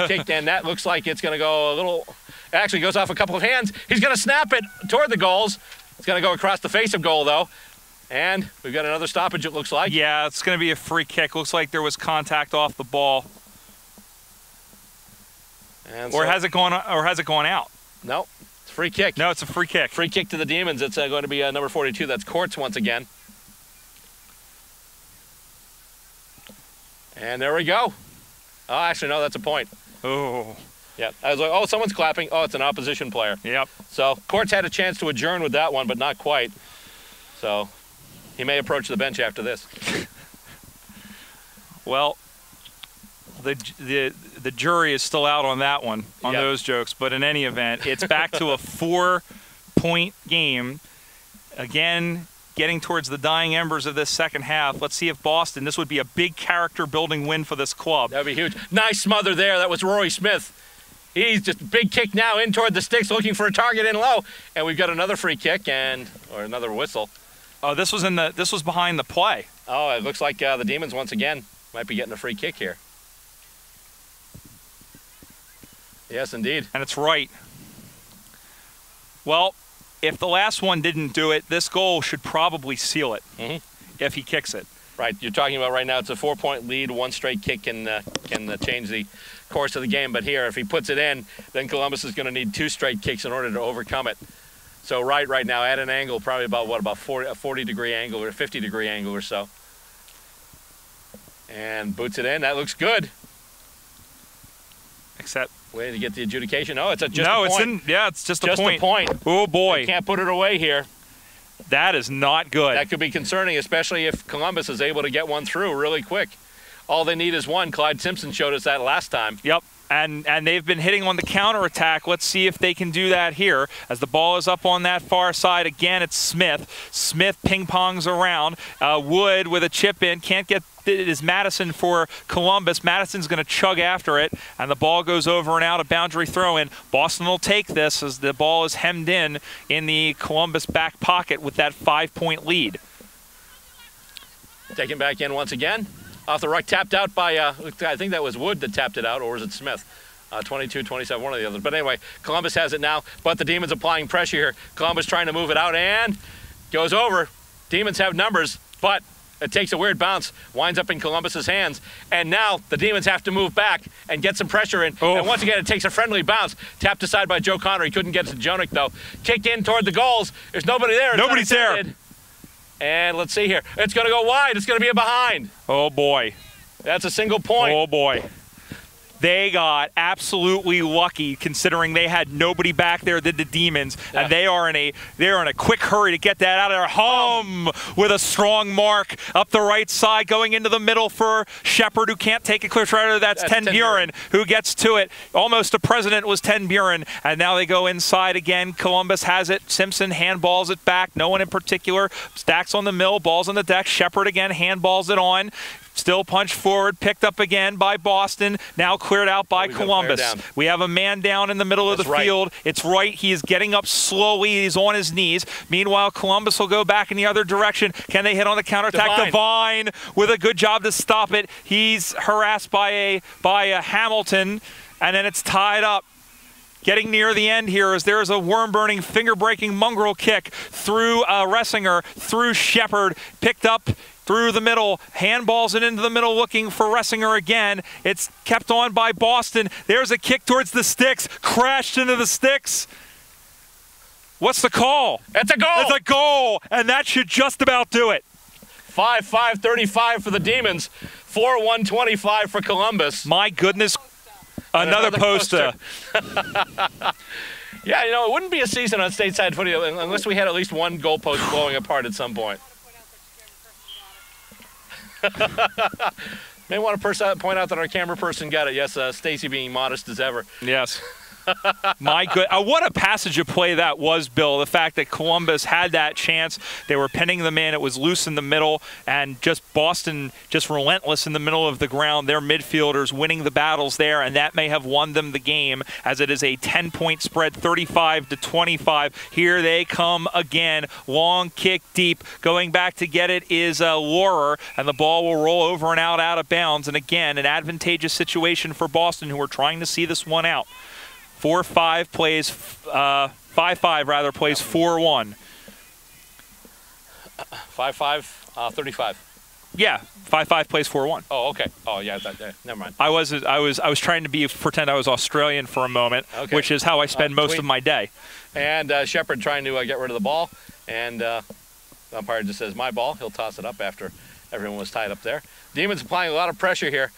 A: kicked in. That looks like it's going to go a little... Actually goes off a couple of hands. He's going to snap it toward the goals. It's going to go across the face of goal, though. And we've got another stoppage, it looks like.
B: Yeah, it's going to be a free kick. Looks like there was contact off the ball. And or has it gone out?
A: No, it's a free kick.
B: No, it's a free kick.
A: Free kick to the Demons. It's going to be number 42. That's Courts once again. And there we go. Oh, actually, no, that's a point.
B: Oh.
A: Yeah, I was like, oh, someone's clapping. Oh, it's an opposition player.
B: Yep.
A: So Courts had a chance to adjourn with that one, but not quite. So he may approach the bench after this.
B: Well, the jury is still out on that one, on those jokes. But in any event, it's back to a 4-point game. Again, getting towards the dying embers of this second half. Let's see if Boston, this would be a big character-building win for this club.
A: That would be huge. Nice smother there. That was Rory Smith. He's just big kick now in toward the sticks, looking for a target in low. And we've got another free kick or another whistle.
B: Oh, this was behind the play.
A: Oh, it looks like the Demons once again Might be getting a free kick here. Yes, indeed.
B: And it's right. Well, if the last one didn't do it, this goal should probably seal it if he kicks it.
A: Right, you're talking about right now it's a 4-point lead. One straight kick can change the course of the game. But here, if he puts it in, then Columbus is going to need 2 straight kicks in order to overcome it. So right now at an angle, probably about what, about 40-degree angle or 50-degree angle or so. And boots it in. That looks good.
B: Except
A: way to get the adjudication. Oh, it's just
B: no,
A: a point.
B: it's in. Yeah, it's just a point.
A: Just a point.
B: Oh boy,
A: they can't put it away here.
B: That is not good.
A: That could be concerning, especially if Columbus is able to get one through really quick. All they need is one. Clyde Simpson showed us that last time.
B: Yep. And they've been hitting on the counterattack. Let's see if they can do that here. As the ball is up on that far side, again, it's Smith. Smith ping-pongs around. Wood with a chip in. Can't get it is Madison for Columbus. Madison's going to chug after it, and the ball goes over and out, a boundary throw-in. Boston will take this as the ball is hemmed in the Columbus back pocket with that 5-point lead.
A: Taken back in once again. Off the right, tapped out by, I think that was Wood that tapped it out, or was it Smith? 22-27, one of the others. But anyway, Columbus has it now, but the Demons applying pressure here. Columbus trying to move it out, and goes over. Demons have numbers, but it takes a weird bounce, winds up in Columbus's hands, and now the Demons have to move back and get some pressure in. Oh. And once again, it takes a friendly bounce. Tapped aside by Joe Connor. He couldn't get it to Jonik, though. Kicked in toward the goals. There's nobody there. It's
B: nobody's there.
A: And let's see here. It's going to go wide. It's going to be a behind.
B: Oh, boy.
A: That's a single point.
B: Oh, boy. They got absolutely lucky considering they had nobody back there than the Demons, and they're in a quick hurry to get that out of there. Home with a strong mark up the right side, going into the middle for Shepard, who can't take it clear straight. That's Ten Buren who gets to it. Almost a president was Ten Buren, and now they go inside again. Columbus has it. Simpson handballs it back. No one in particular. Stacks on the mill, balls on the deck. Shepard again handballs it on. Still punched forward, picked up again by Boston, now cleared out by Columbus. We have a man down in the middle of the field. It's right. He is getting up slowly. He's on his knees. Meanwhile, Columbus will go back in the other direction. Can they hit on the counterattack? Devine with a good job to stop it. He's harassed by a Hamilton, and then it's tied up. Getting near the end here as there's a worm-burning, finger-breaking mongrel kick through Ressinger, through Shepard, picked up through the middle, handballs it into the middle looking for Ressinger again. It's kept on by Boston. There's a kick towards the sticks, crashed into the sticks. What's the call?
A: It's a goal!
B: It's a goal, and that should just about do it.
A: 5-5-35 for the Demons, 4-1-25 for Columbus.
B: My goodness. Another poster.
A: Yeah, you know, it wouldn't be a season on Stateside Footy unless we had at least one goalpost blowing apart at some point. May want to point out that our camera person got it. Yes, Stacy being modest as ever.
B: Yes. My good, what a passage of play that was, Bill. The fact that Columbus had that chance, they were pinning them in, it was loose in the middle, and just Boston just relentless in the middle of the ground. Their midfielders winning the battles there, and that may have won them the game, as it is a 10-point spread, 35-25. Here they come again. Long kick deep. Going back to get it is Laurer, and the ball will roll over and out of bounds. And again, an advantageous situation for Boston, who are trying to see this one out. 4-5 plays 5-5 rather plays 4-1.
A: 5-5, 35.
B: Yeah, 5-5 plays 4-1.
A: Oh, okay. Oh, yeah. Never mind.
B: I was trying to pretend I was Australian for a moment, which is how I spend most of my day.
A: And Shepard trying to get rid of the ball, and the umpire just says my ball. He'll toss it up after everyone was tied up there. Demons applying a lot of pressure here.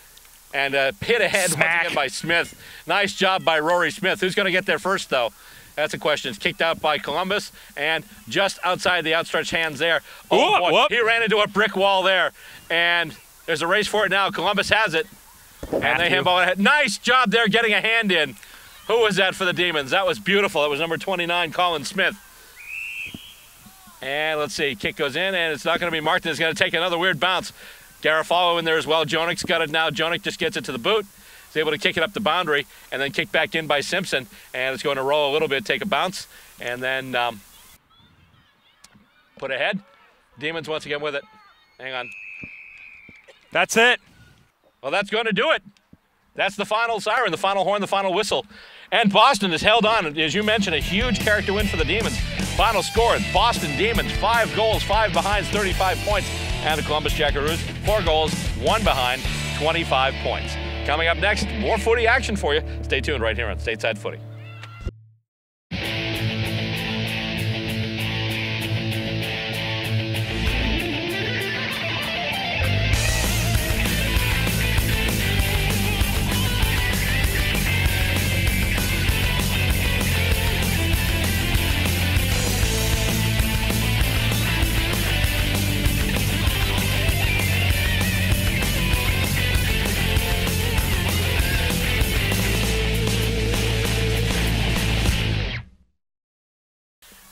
A: And hit ahead once again by Smith. Nice job by Rory Smith. Who's going to get there first, though? That's a question. It's kicked out by Columbus, and just outside the outstretched hands there. Oh, boy. He ran into a brick wall there. And there's a race for it now. Columbus has it. And they handball it ahead. Nice job there getting a hand in. Who was that for the Demons? That was beautiful. It was number 29, Colin Smith. And let's see. Kick goes in, and it's not going to be Martin. It's going to take another weird bounce. Garofalo in there as well. Jonik's got it now. Jonik just gets it to the boot. He's able to kick it up the boundary and then kick back in by Simpson. And it's going to roll a little bit, take a bounce, and then put ahead. Demons once again with it. Hang on.
B: That's it.
A: Well, that's going to do it. That's the final siren, the final horn, the final whistle. And Boston has held on. As you mentioned, a huge character win for the Demons. Final score, Boston Demons, 5 goals, 5 behinds, 35 points. And the Columbus Jackaroos, 4 goals, 1 behind, 25 points. Coming up next, more footy action for you. Stay tuned right here on Stateside Footy.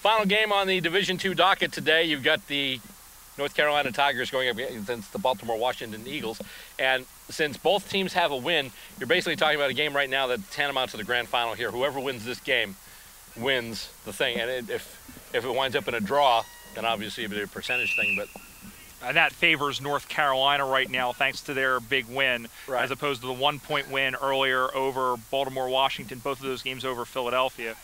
A: Final game on the Division II docket today. You've got the North Carolina Tigers going up against the Baltimore-Washington Eagles. And since both teams have a win, you're basically talking about a game right now that's tantamount to the grand final here. Whoever wins this game wins the thing. And if it winds up in a draw, then obviously it'll be a percentage thing. But
B: and that favors North Carolina right now thanks to their big win,
A: right,
B: as opposed to the 1-point win earlier over Baltimore-Washington, both of those games over Philadelphia.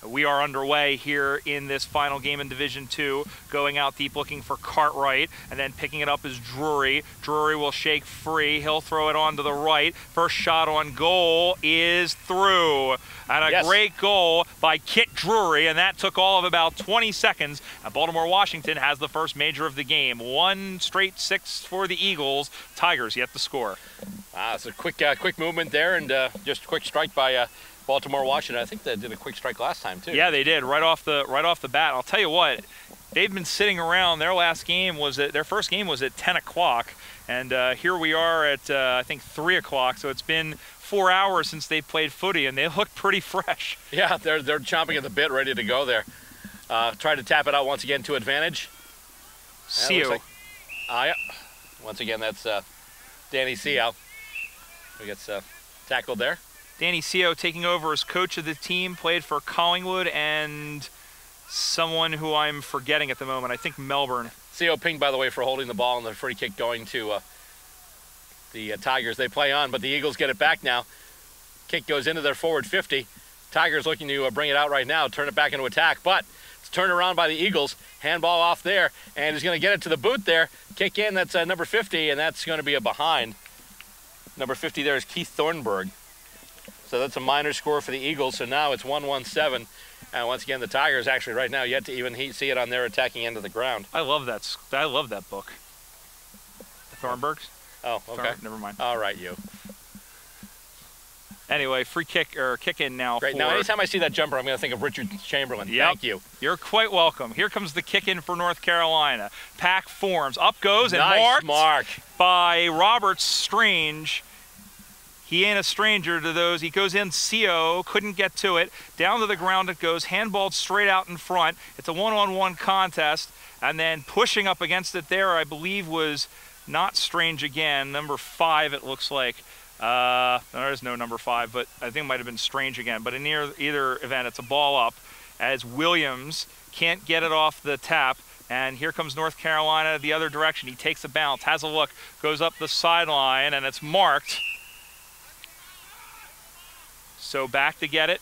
B: We are underway here in this final game in Division II, going out deep looking for Cartwright, and then picking it up is Drury. Drury will shake free. He'll throw it on to the right. First shot on goal is through. And a great goal by Kit Drury, and that took all of about 20 seconds. And Baltimore-Washington has the first major of the game. 1 straight 6 for the Eagles. Tigers yet to score.
A: It's a quick movement there, and just a quick strike by Baltimore-Washington. I think they did a quick strike last time too.
B: Yeah, they did right off the bat. I'll tell you what, they've been sitting around. Their first game was at 10 o'clock, and here we are at I think 3 o'clock. So it's been 4 hours since they played footy, and they look pretty fresh.
A: Yeah, they're chomping at the bit, ready to go there. Try to tap it out once again to advantage.
B: Seo.
A: Yeah. Once again, that's Danny Seo who gets tackled there.
B: Danny Seo taking over as coach of the team, played for Collingwood and someone who I'm forgetting at the moment. I think Melbourne.
A: Seo pinged, by the way, for holding the ball and the free kick going to the Tigers. They play on, but the Eagles get it back now. Kick goes into their forward 50. Tigers looking to bring it out right now, turn it back into attack, but it's turned around by the Eagles. Handball off there, and he's going to get it to the boot there. Kick in, that's number 50, and that's going to be a behind. Number 50 there is Keith Thornburg. So that's a minor score for the Eagles. So now it's 1-1-7. And once again, the Tigers actually right now yet to even see it on their attacking end of the ground.
B: I love that. I love that book. The Thornburgs.
A: Oh, okay.
B: Never mind.
A: All right, you.
B: Anyway, free kick or kick in now.
A: Great. Now, anytime I see that jumper, I'm going to think of Richard Chamberlain.
B: Yep.
A: Thank you.
B: You're quite welcome. Here comes the kick in for North Carolina. Pack forms. Up goes and
A: nice
B: marked by Robert Strange. He ain't a stranger to those. He goes in, Seo, couldn't get to it. Down to the ground it goes, handballed straight out in front. It's a one-on-one contest. And then pushing up against it there, I believe, was not Strange again. Number 5, it looks like. There is no number 5, but I think it might have been Strange again. But in either event, it's a ball up as Williams can't get it off the tap. And here comes North Carolina the other direction. He takes a bounce, has a look, goes up the sideline, and it's marked. So back to get it.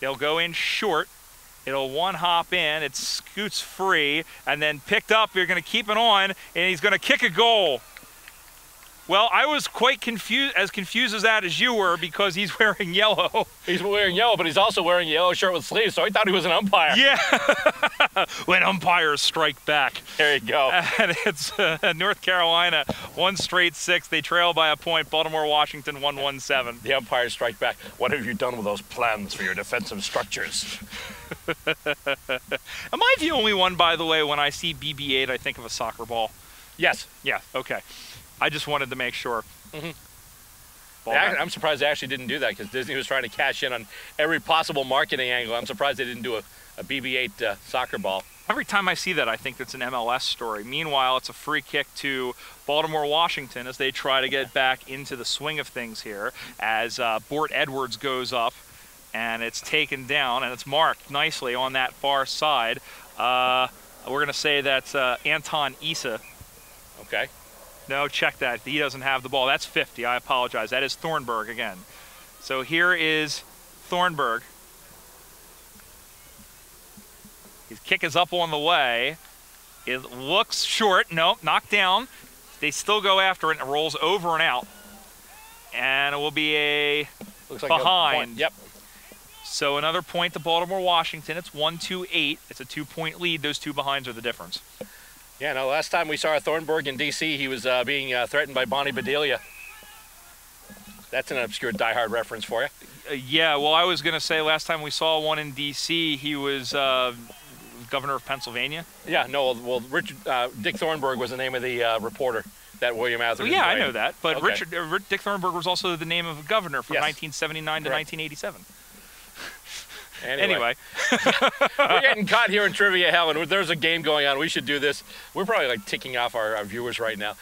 B: They'll go in short. It'll one hop in. It scoots free and then picked up. You're going to keep it on, and he's going to kick a goal. Well, I was quite confused as that as you were, because he's wearing yellow. He's wearing yellow, but he's also wearing a yellow shirt with sleeves, so I thought he was an umpire. Yeah. When umpires strike back. There you go. And it's North Carolina, 1 straight 6. They trail by a point. Baltimore-Washington, 1-1-7. The umpires strike back. What have you done with those plans for your defensive structures? Am I the only one, by the way, when I see BB-8, I think of a soccer ball? Yes. Yeah, okay. I just wanted to make sure. Mm-hmm. I'm surprised they actually didn't do that, because Disney was trying to cash in on every possible marketing angle. I'm surprised they didn't do a BB-8 soccer ball. Every time I see that, I think it's an MLS story. Meanwhile, it's a free kick to Baltimore-Washington as they try to get back into the swing of things here, as Bort Edwards goes up, and it's taken down, and it's marked nicely on that far side. We're going to say that's Anton Issa. Okay. No, check that. He doesn't have the ball. That's 50. I apologize. That is Thornburg again. So here is Thornburg. His kick is up on the way. It looks short. Nope, knocked down. They still go after it, and it rolls over and out. And it will be a behind.
A: Yep.
B: So another point to Baltimore-Washington. It's 1-2-8. It's a 2-point lead. Those two behinds are the difference.
A: Yeah, no, last time we saw Thornburg in D.C., he was being threatened by Bonnie Bedelia. That's an obscure diehard reference for you.
B: Yeah, well, I was going to say last time we saw one in D.C., he was governor of Pennsylvania.
A: Yeah, no, well, Dick Thornburg was the name of the reporter that William Atherton.
B: Well, yeah, I know that. But
A: okay.
B: Dick Thornburg was also the name of a governor from
A: yes.
B: 1979 to 1987.
A: Anyway. We're getting caught here in Trivia Hell, and there's a game going on. We should do this. We're probably like ticking off our viewers right now.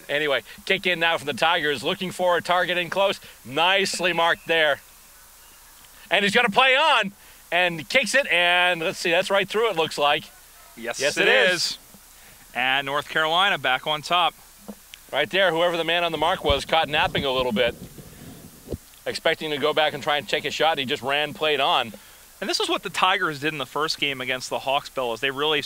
A: Anyway, kick in now from the Tigers, looking for a target in close. Nicely marked there. And he's going to play on, and kicks it, and let's see, that's right through it, looks like.
B: Yes, it is. And North Carolina back on top.
A: Right there, whoever the man on the mark was, caught napping a little bit. Expecting to go back and try and take a shot, he just ran, played on.
B: And this is what the Tigers did in the first game against the Hawksbills. They really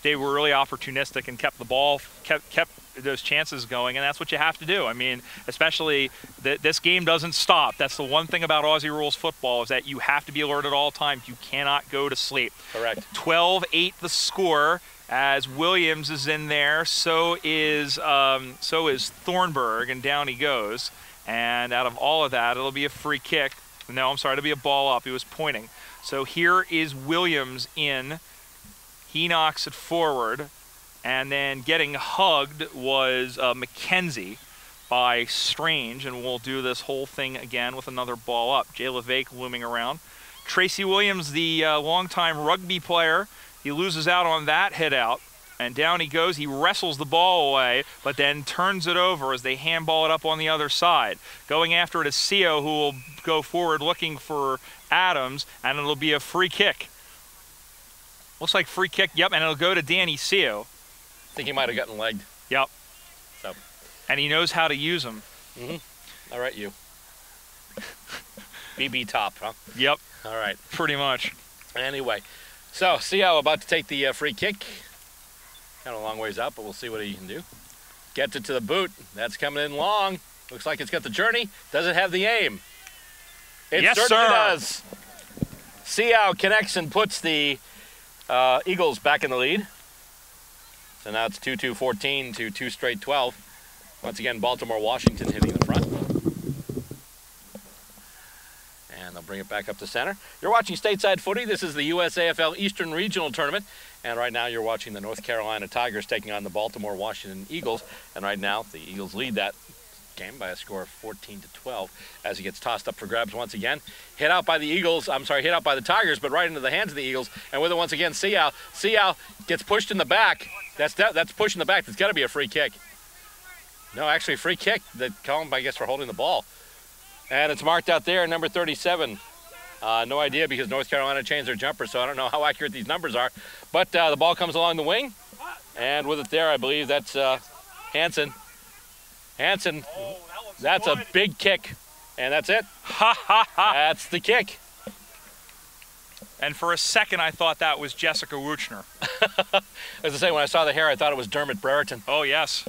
B: they were really opportunistic and kept the ball, kept those chances going, and that's what you have to do. I mean, especially this game doesn't stop. That's the one thing about Aussie Rules Football is that you have to be alert at all times. You cannot go to sleep.
A: Correct.
B: 12-8 the score as Williams is in there. So is Thornburg, and down he goes. And out of all of that, it'll be a free kick. No, I'm sorry, it'll be a ball up. He was pointing. So here is Williams in. He knocks it forward. And then getting hugged was McKenzie by Strange. And we'll do this whole thing again with another ball up. Jay LeVake looming around. Tracy Williams, the longtime rugby player, he loses out on that hit out. And down he goes. He wrestles the ball away, but then turns it over as they handball it up on the other side. Going after it is Seo, who will go forward looking for Adams, and it'll be a free kick. Looks like free kick, yep, and it'll go to Danny Seo.
A: I think he might have gotten legged.
B: Yep.
A: So.
B: And he knows how to use them.
A: Mm-hmm. All right, you. BB top, huh?
B: Yep.
A: All right.
B: Pretty much.
A: Anyway, so Seo about to take the free kick. Kind of a long ways out, but we'll see what he can do. Gets it to the boot. That's coming in long. Looks like it's got the journey. Does it have the aim? It
B: yes,
A: certainly
B: sir.
A: does. Seo connects and puts the Eagles back in the lead. So now it's 2-2-14 to 2 straight 12. Once again, Baltimore-Washington hitting the front. And they'll bring it back up to center. You're watching Stateside Footy. This is the USAFL Eastern Regional Tournament. And right now you're watching the North Carolina Tigers taking on the Baltimore-Washington Eagles. And right now the Eagles lead that game by a score of 14-12 as he gets tossed up for grabs once again. Hit out by the Eagles. I'm sorry, hit out by the Tigers, but right into the hands of the Eagles. And with it once again, Seo. Seo gets pushed in the back. That's pushing the back. That's got to be a free kick. No, actually a free kick. They call him, I guess, for holding the ball. And it's marked out there, number 37. No idea because North Carolina changed their jumper, so I don't know how accurate these numbers are. But the ball comes along the wing, and with it there, I believe that's Hansen. Hansen, that's a big kick, and that's it.
B: Ha, ha, ha.
A: That's the kick.
B: And for a second, I thought that was Jessica Wuchner.
A: As I say, when I saw the hair, I thought it was Dermot Brereton.
B: Oh, yes.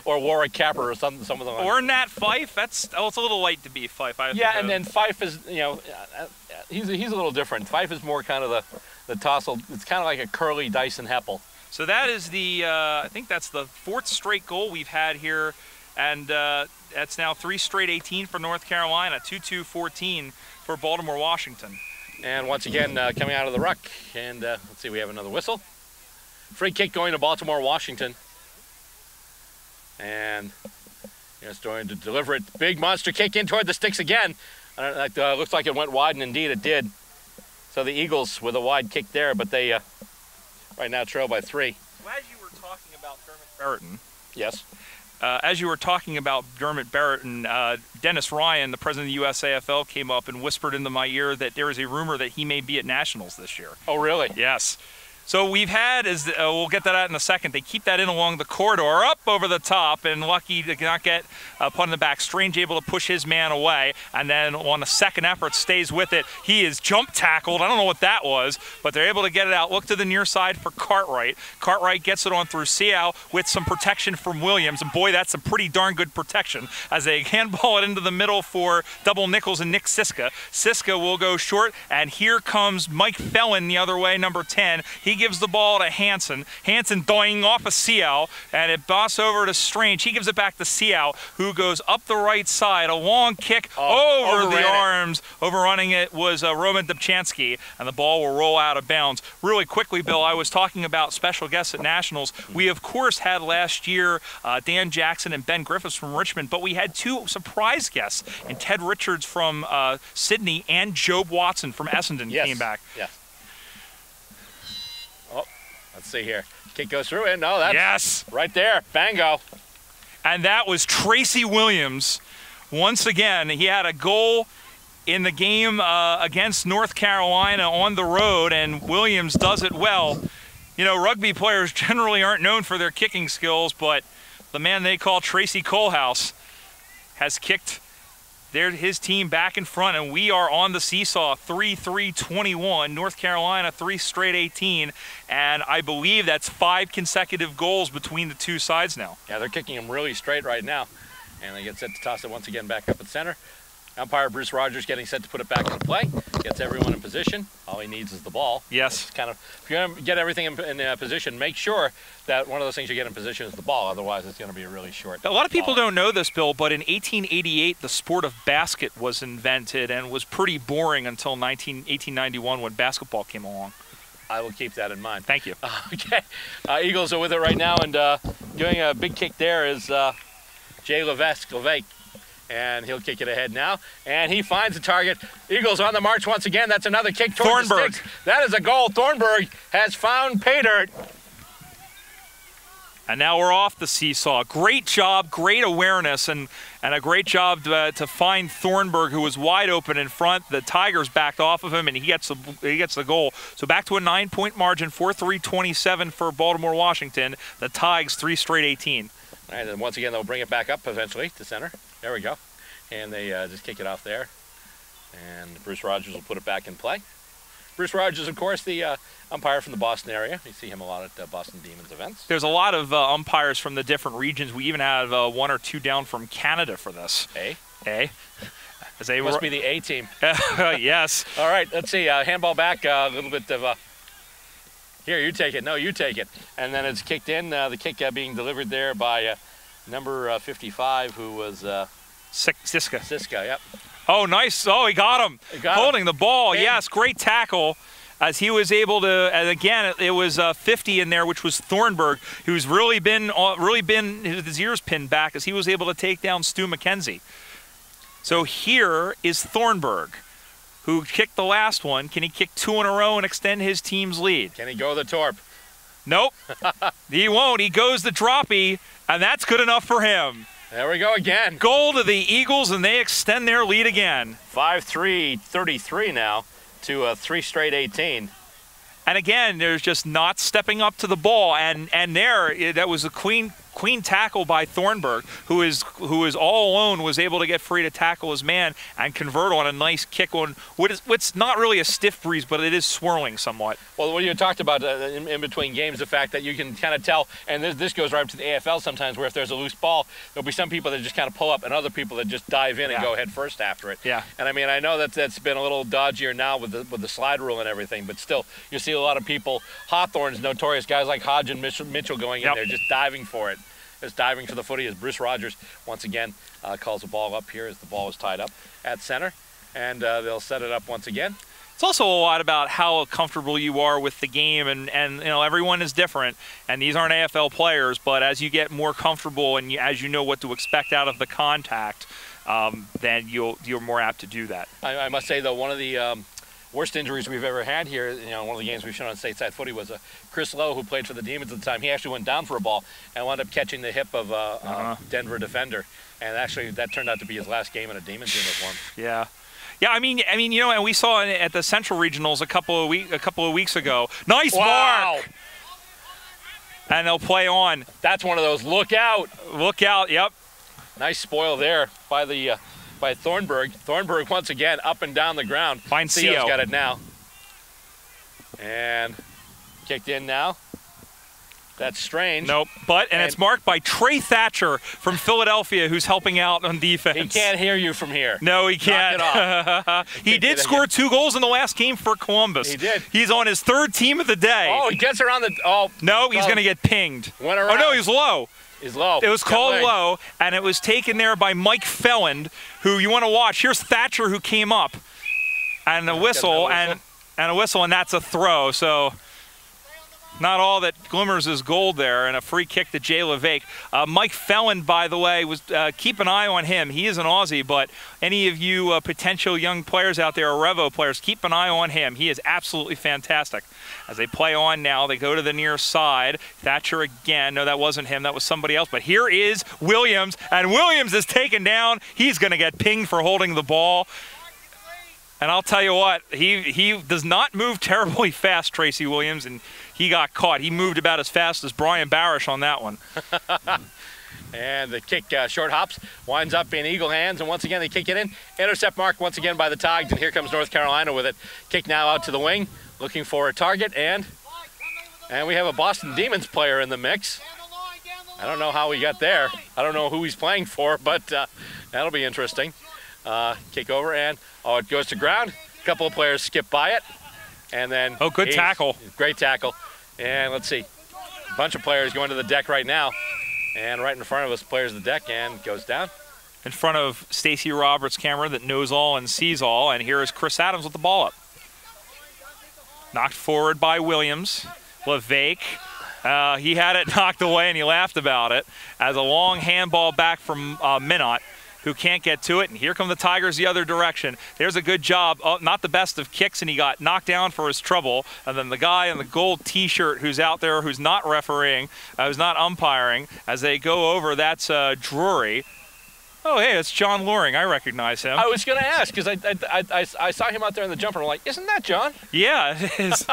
A: Or Warwick Capper or some of them.
B: Or Nat Fife. It's a little light to be Fife.
A: Yeah, and then Fife is, he's a little different. Fife is more kind of the tousle. It's kind of like a curly Dyson Heppel.
B: So that is I think that's the 4th straight goal we've had here. And that's now 3 straight 18 for North Carolina, 2-2-14 for Baltimore-Washington.
A: And once again, coming out of the ruck. And let's see, we have another whistle. Free kick going to Baltimore-Washington. And it's going to deliver it. Big monster kick in toward the sticks again. Looks like it went wide, and indeed it did. So the Eagles with a wide kick there, but they right now trail by 3.
B: Well, as you were talking about Dermot Brereton.
A: Yes.
B: As you were talking about Dermot Brereton, Dennis Ryan, the president of the USAFL, came up and whispered into my ear that there is a rumor that he may be at Nationals this year.
A: Oh, really?
B: Yes. So we've had, we'll get that out in a second, they keep that in along the corridor, up over the top, and lucky to not get put in the back. Strange able to push his man away, and then on the second effort stays with it. He is jump tackled. I don't know what that was, but they're able to get it out. Look to the near side for Cartwright. Cartwright gets it on through Seau with some protection from Williams, and boy, that's some pretty darn good protection as they handball it into the middle for Double Nichols and Nick Siska. Siska will go short, and here comes Mike Felon the other way, number 10. He gives the ball to Hansen. Hansen doing off of Seau, and it boss over to Strange. He gives it back to Seau, who goes up the right side. A long kick over the arms. Overrunning it was Roman Dubchansky, and the ball will roll out of bounds. Really quickly, Bill, I was talking about special guests at Nationals. We, of course, had last year Dan Jackson and Ben Griffiths from Richmond, but we had two surprise guests, and Ted Richards from Sydney and Job Watson from Essendon came back.
A: Yes. Oh, let's see here. Kick goes through, and no, that's right there. Bango.
B: And that was Tracy Williams. Once again, he had a goal in the game against North Carolina on the road, and Williams does it well. You know, rugby players generally aren't known for their kicking skills, but the man they call Tracy Colehouse has kicked his team back in front, and we are on the seesaw. 3-3-21. North Carolina 3 straight 18, and I believe that's 5 consecutive goals between the two sides now.
A: Yeah, they're kicking them really straight right now, and they get set to toss it once again back up at center. Umpire Bruce Rogers getting set to put it back into play. Gets everyone in position. All he needs is the ball.
B: Yes.
A: It's kind of, if you're going to get everything in position, make sure that one of those things you get in position is the ball. Otherwise, it's going to be a really short
B: A lot of people
A: ball.
B: don't know this, Bill, but in 1888, the sport of basket was invented and was pretty boring until 1891 when basketball came along.
A: I will keep that in mind.
B: Thank you.
A: Okay. Eagles are with it right now, and doing a big kick there is Jay Levesque. And he'll kick it ahead now. And he finds the target. Eagles on the march once again. That's another kick towards the sticks. That is a goal. Thornburg has found pay dirt.
B: And now we're off the seesaw. Great job, great awareness, and a great job to find Thornburg, who was wide open in front. The Tigers backed off of him, and he gets the goal. So back to a 9-point margin, 4-3-27 for Baltimore-Washington. The Tigers 3 straight 18.
A: All right, and once again, they'll bring it back up eventually to center. There we go. And they just kick it off there. And Bruce Rogers will put it back in play. Bruce Rogers, of course, the umpire from the Boston area. You see him a lot at Boston Demons events.
B: There's a lot of umpires from the different regions. We even have 1 or 2 down from Canada for this. As they
A: must be the A team.
B: Yes.
A: All right, let's see. Handball back, a little bit of here, you take it. No, you take it. And then it's kicked in. The kick being delivered there by number 55, who was
B: Siska.
A: Siska, yep.
B: Oh, nice. Oh, he got him. Holding the ball.
A: Pin.
B: Yes, great tackle. As he was able to, and again, it was 50 in there, which was Thornburg, who's really been his ears pinned back as he was able to take down Stu McKenzie. So here is Thornburg, who kicked the last one. Can he kick 2 in a row and extend his team's lead?
A: Can he go the torp?
B: Nope. He won't. He goes the droppy, and that's good enough for him.
A: There we go again.
B: Goal to the Eagles, and they extend their lead again.
A: 5-3-33 now to 3 straight 18.
B: And again, there's just not stepping up to the ball, and that was a clean tackle by Thornburg, who is all alone, was able to get free to tackle his man and convert on a nice kick on what's not really a stiff breeze, but it is swirling somewhat.
A: Well, what you talked about in between games, the fact that you can kind of tell, and this goes right up to the AFL sometimes, where if there's a loose ball, there'll be some people that just kind of pull up and other people that just dive in and go head first after it.
B: Yeah.
A: And I mean, I know that's been a little dodgier now with the slide rule and everything, but still, you see a lot of people, Hawthorne's notorious, guys like Hodge and Mitchell going in there just diving for it. Just diving for the footy as Bruce Rogers once again calls the ball up here as the ball is tied up at center, and they'll set it up once again.
B: It's also a lot about how comfortable you are with the game, and you know, everyone is different, and these aren't AFL players, but as you get more comfortable and as you know what to expect out of the contact, then you're more apt to do that.
A: I must say though, one of the worst injuries we've ever had here, you know, one of the games we've shown on Stateside Footy was Chris Lowe, who played for the Demons at the time. He actually went down for a ball and wound up catching the hip of a Denver defender. And actually, that turned out to be his last game in a Demons uniform.
B: Yeah. Yeah, I mean, you know, and we saw at the Central Regionals a couple of weeks ago. Nice mark. And they'll play on.
A: That's one of those. Look out.
B: Look out. Yep.
A: Nice spoil there by the by Thornburg. Thornburg once again up and down the ground.
B: Finds
A: Theo's got it now. And kicked in now. That's strange.
B: Nope. And it's marked by Trey Thatcher from Philadelphia, who's helping out on defense.
A: He can't hear you from here.
B: No, he can't.
A: Knock it off.
B: He did score 2 goals in the last game for Columbus.
A: He did.
B: He's on his 3rd team of the day.
A: Oh, he gets around the. Oh.
B: No, he's going to get pinged.
A: Went around.
B: Oh, no, he's low.
A: He's low.
B: It was called low, and it was taken there by Mike Felland, who you want to watch. Here's Thatcher, who came up, and a whistle, and a whistle, and that's a throw. So not all that glimmers is gold there, and a free kick to Jay LeVake. Mike Felland, by the way, was keep an eye on him. He is an Aussie, but any of you potential young players out there, or Revo players, keep an eye on him. He is absolutely fantastic. As they play on now, they go to the near side. Thatcher again. No, that wasn't him. That was somebody else. But here is Williams, and Williams is taken down. He's going to get pinged for holding the ball. And I'll tell you what, he does not move terribly fast, Tracy Williams, and he got caught. He moved about as fast as Brian Barish on that one.
A: And the kick short hops, winds up in Eagle hands, and once again they kick it in. Intercept mark once again by the Tigers, and here comes North Carolina with it. Kick now out to the wing, looking for a target, and we have a Boston Demons player in the mix. I don't know how he got there. I don't know who he's playing for, but that'll be interesting. Kick over, and it goes to ground. A couple of players skip by it, and then
B: good tackle.
A: Great tackle. And let's see, a bunch of players going to the deck right now, and right in front of us, players the deck, and goes down.
B: In front of Stacey Roberts' camera that knows all and sees all, and here is Chris Adams with the ball up. Knocked forward by Williams. LeVake, he had it knocked away, and he laughed about it as a long handball back from Minot, who can't get to it, and here come the Tigers the other direction. There's a good job. Not the best of kicks, and he got knocked down for his trouble. And then the guy in the gold T-shirt who's out there, who's not refereeing, who's not umpiring, as they go over, that's Drury. Oh, hey, it's John Loring. I recognize him.
A: I was going to ask, because I saw him out there in the jumper, and I'm like, isn't that John?
B: Yeah, it is.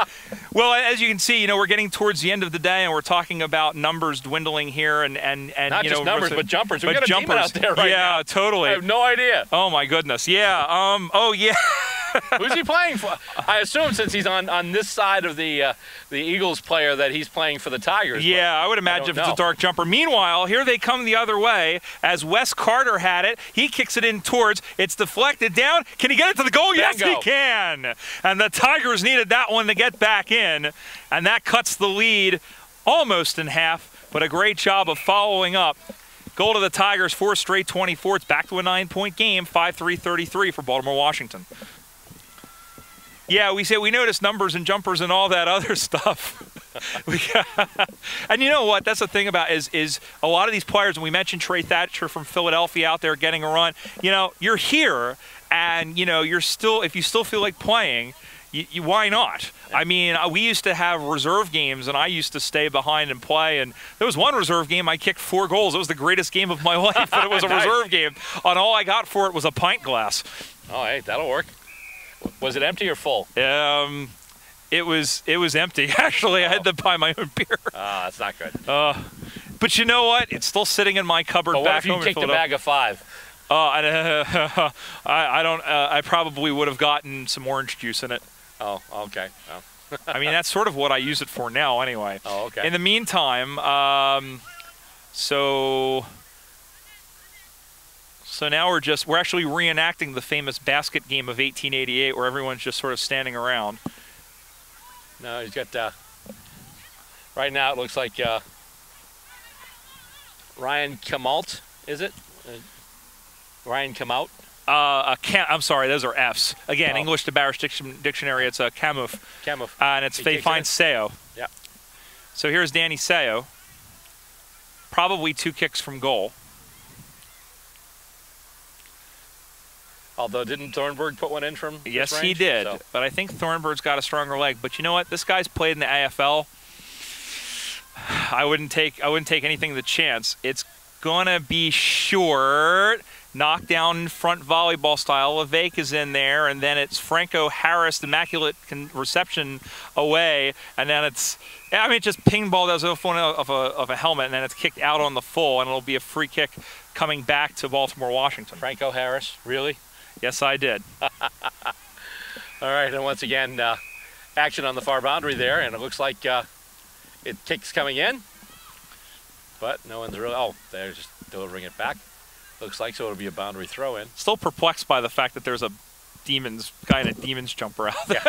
B: Well, as you can see, we're getting towards the end of the day, and we're talking about numbers dwindling here, and
A: not just numbers, but jumpers. We've got a demon out there right now.
B: Yeah, totally.
A: I have no idea.
B: Oh, my goodness. Yeah. Oh, yeah.
A: Who's he playing for? I assume since he's on this side of the Eagles player that he's playing for the Tigers.
B: Yeah, I would imagine if it's a dark jumper. Meanwhile, here they come the other way as Wes Carter had it. He kicks it in towards. It's deflected down. Can he get it to the goal? Yes, he can. And the Tigers needed that one to get back in. And that cuts the lead almost in half, but a great job of following up. Goal to the Tigers, 4 straight 24. It's back to a 9-point game, 5-3-33 for Baltimore-Washington. Yeah, we noticed numbers and jumpers and all that other stuff. And you know what? That's the thing about is a lot of these players, and we mentioned Trey Thatcher from Philadelphia out there getting a run. You're here, and you're still, if you still feel like playing, why not? I mean, we used to have reserve games, and I used to stay behind and play. And there was one reserve game I kicked 4 goals. It was the greatest game of my life, but it was a reserve game. And all I got for it was a pint glass.
A: Oh, hey, that'll work. Was it empty or full?
B: It was empty. Actually, I had to buy my own beer.
A: That's not good.
B: But you know what? It's still sitting in my cupboard back home.
A: What if you kicked a bag of 5?
B: I probably would have gotten some orange juice in it.
A: Oh, okay. Oh.
B: I mean, that's sort of what I use it for now, anyway.
A: Oh, okay.
B: In the meantime, so now we're actually reenacting the famous basket game of 1888, where everyone's just sort of standing around.
A: No, he's got. Right now, it looks like Ryan Kamalt. Is it? Ryan Kamalt.
B: I'm sorry, those are F's. Again, English to Barish Dictionary, it's a Camouf.
A: Camouf.
B: And they find Seo.
A: Yeah.
B: So here's Danny Seo. Probably 2 kicks from goal.
A: Although, didn't Thornburg put one in from
B: Yes,
A: this range?
B: he did.
A: So.
B: But I think Thornburg's got a stronger leg. But you know what? This guy's played in the AFL. I wouldn't take anything the chance. It's gonna be short. knockdown front volleyball style. LeVake is in there, and then it's Franco Harris, immaculate reception away, and then it's, I mean, just ping-balled as of a helmet, and then it's kicked out on the full, and it'll be a free kick coming back to Baltimore-Washington.
A: Franco Harris, really?
B: Yes, I did.
A: All right, and once again, action on the far boundary there, and it looks like it kicks coming in, but no one's really, oh, they're just delivering it back. Looks like, so it'll be a boundary throw in.
B: Still perplexed by the fact that there's a guy in a Demons jumper out there.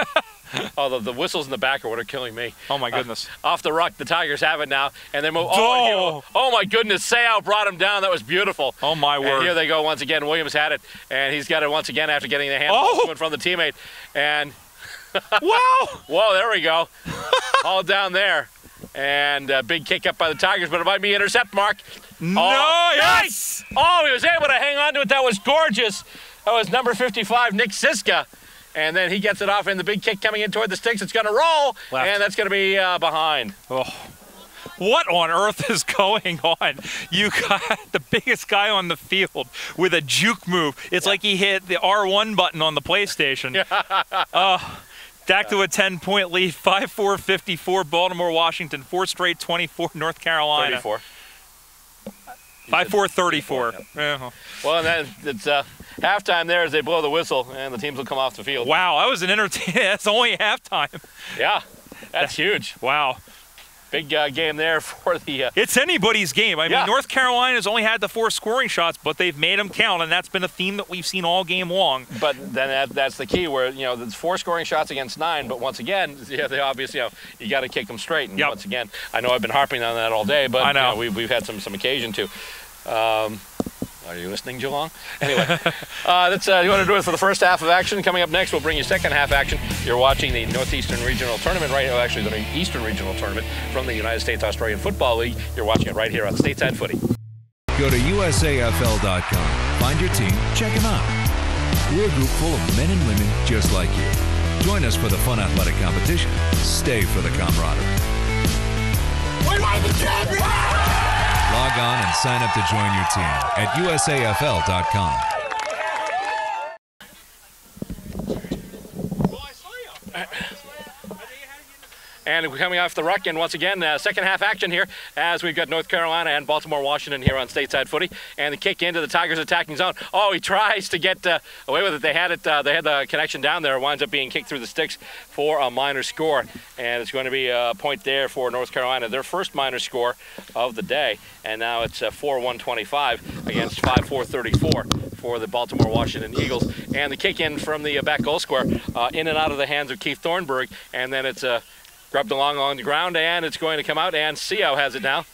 A: Yeah. Oh, the whistles in the back are what are killing me.
B: Oh my goodness.
A: Off the ruck, the Tigers have it now, and they move. Oh my goodness, Seau brought him down. That was beautiful.
B: Oh my word.
A: And here they go once again. Williams had it, and he's got it once again after getting the handball from the teammate. And
B: wow!
A: Whoa, there we go. All down there. And a big kick up by the Tigers, but it might be intercept, Mark.
B: No,
A: yes! Oh, he was able to hang on to it. That was gorgeous. That was number 55, Nick Siska. And then he gets it off, and the big kick coming in toward the sticks. It's going to roll, and that's going to be behind.
B: Oh. What on earth is going on? You got the biggest guy on the field with a juke move. It's like he hit the R1 button on the PlayStation. Back to a 10-point lead, 5-4-54, Baltimore-Washington, 4 straight 24, North Carolina.
A: 34.
B: 5-4-34. Yeah.
A: Well, and then it's halftime there as they blow the whistle, and the teams will come off the field.
B: Wow, that was an entertaining. That's only halftime.
A: Yeah, that's huge.
B: Wow.
A: Big game there for the...
B: It's anybody's game. I mean, North Carolina's only had the 4 scoring shots, but they've made them count, and that's been a theme that we've seen all game long.
A: But then that's the key where, you know, there's 4 scoring shots against 9, but once again, they obviously, you got to kick them straight. And once again, I know I've been harping on that all day, but
B: I know.
A: We've had some occasion to. Are you listening, Geelong? Anyway, you want to do it for the first half of action. Coming up next, we'll bring you second half action. You're watching the Northeastern Regional Tournament, actually the Eastern Regional Tournament from the United States Australian Football League. You're watching it right here on Stateside Footy.
C: Go to USAFL.com. Find your team, check them out. We're a group full of men and women just like you. Join us for the fun athletic competition. Stay for the camaraderie.
D: We want the champion!
C: Log on and sign up to join your team at USAFL.com.
A: And we're coming off the ruck, and once again, second half action here as we've got North Carolina and Baltimore-Washington here on Stateside Footy. And the kick into the Tigers' attacking zone. Oh, he tries to get away with it. They had the connection down there. It winds up being kicked through the sticks for a minor score. And it's going to be a point there for North Carolina, their first minor score of the day. And now it's 4-1-25 against 5-4-34 for the Baltimore-Washington Eagles. And the kick in from the back goal square, in and out of the hands of Keith Thornburg. And then it's grubbed along on the ground, and it's going to come out, and Seau has it now.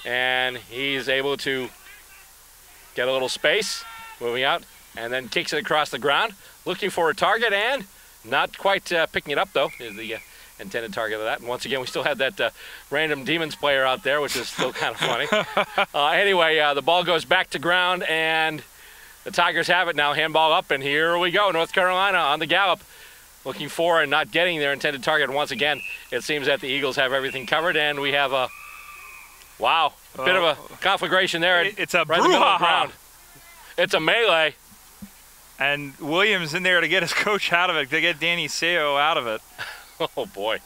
A: And he's able to get a little space, moving out, and then kicks it across the ground, looking for a target, and not quite picking it up, though, is the intended target of that. And once again, we still had that random Demons player out there, which is still kind of funny. Anyway, the ball goes back to ground, and the Tigers have it now, handball up, and here we go, North Carolina on the gallop. Looking for and not getting their intended target. And once again, it seems that the Eagles have everything covered, and we have a bit of a conflagration there.
B: It's a
A: right in the middle of the ground. It's a melee.
B: And Williams in there to get his coach out of it, to get Danny Seau out of it.
A: Oh boy.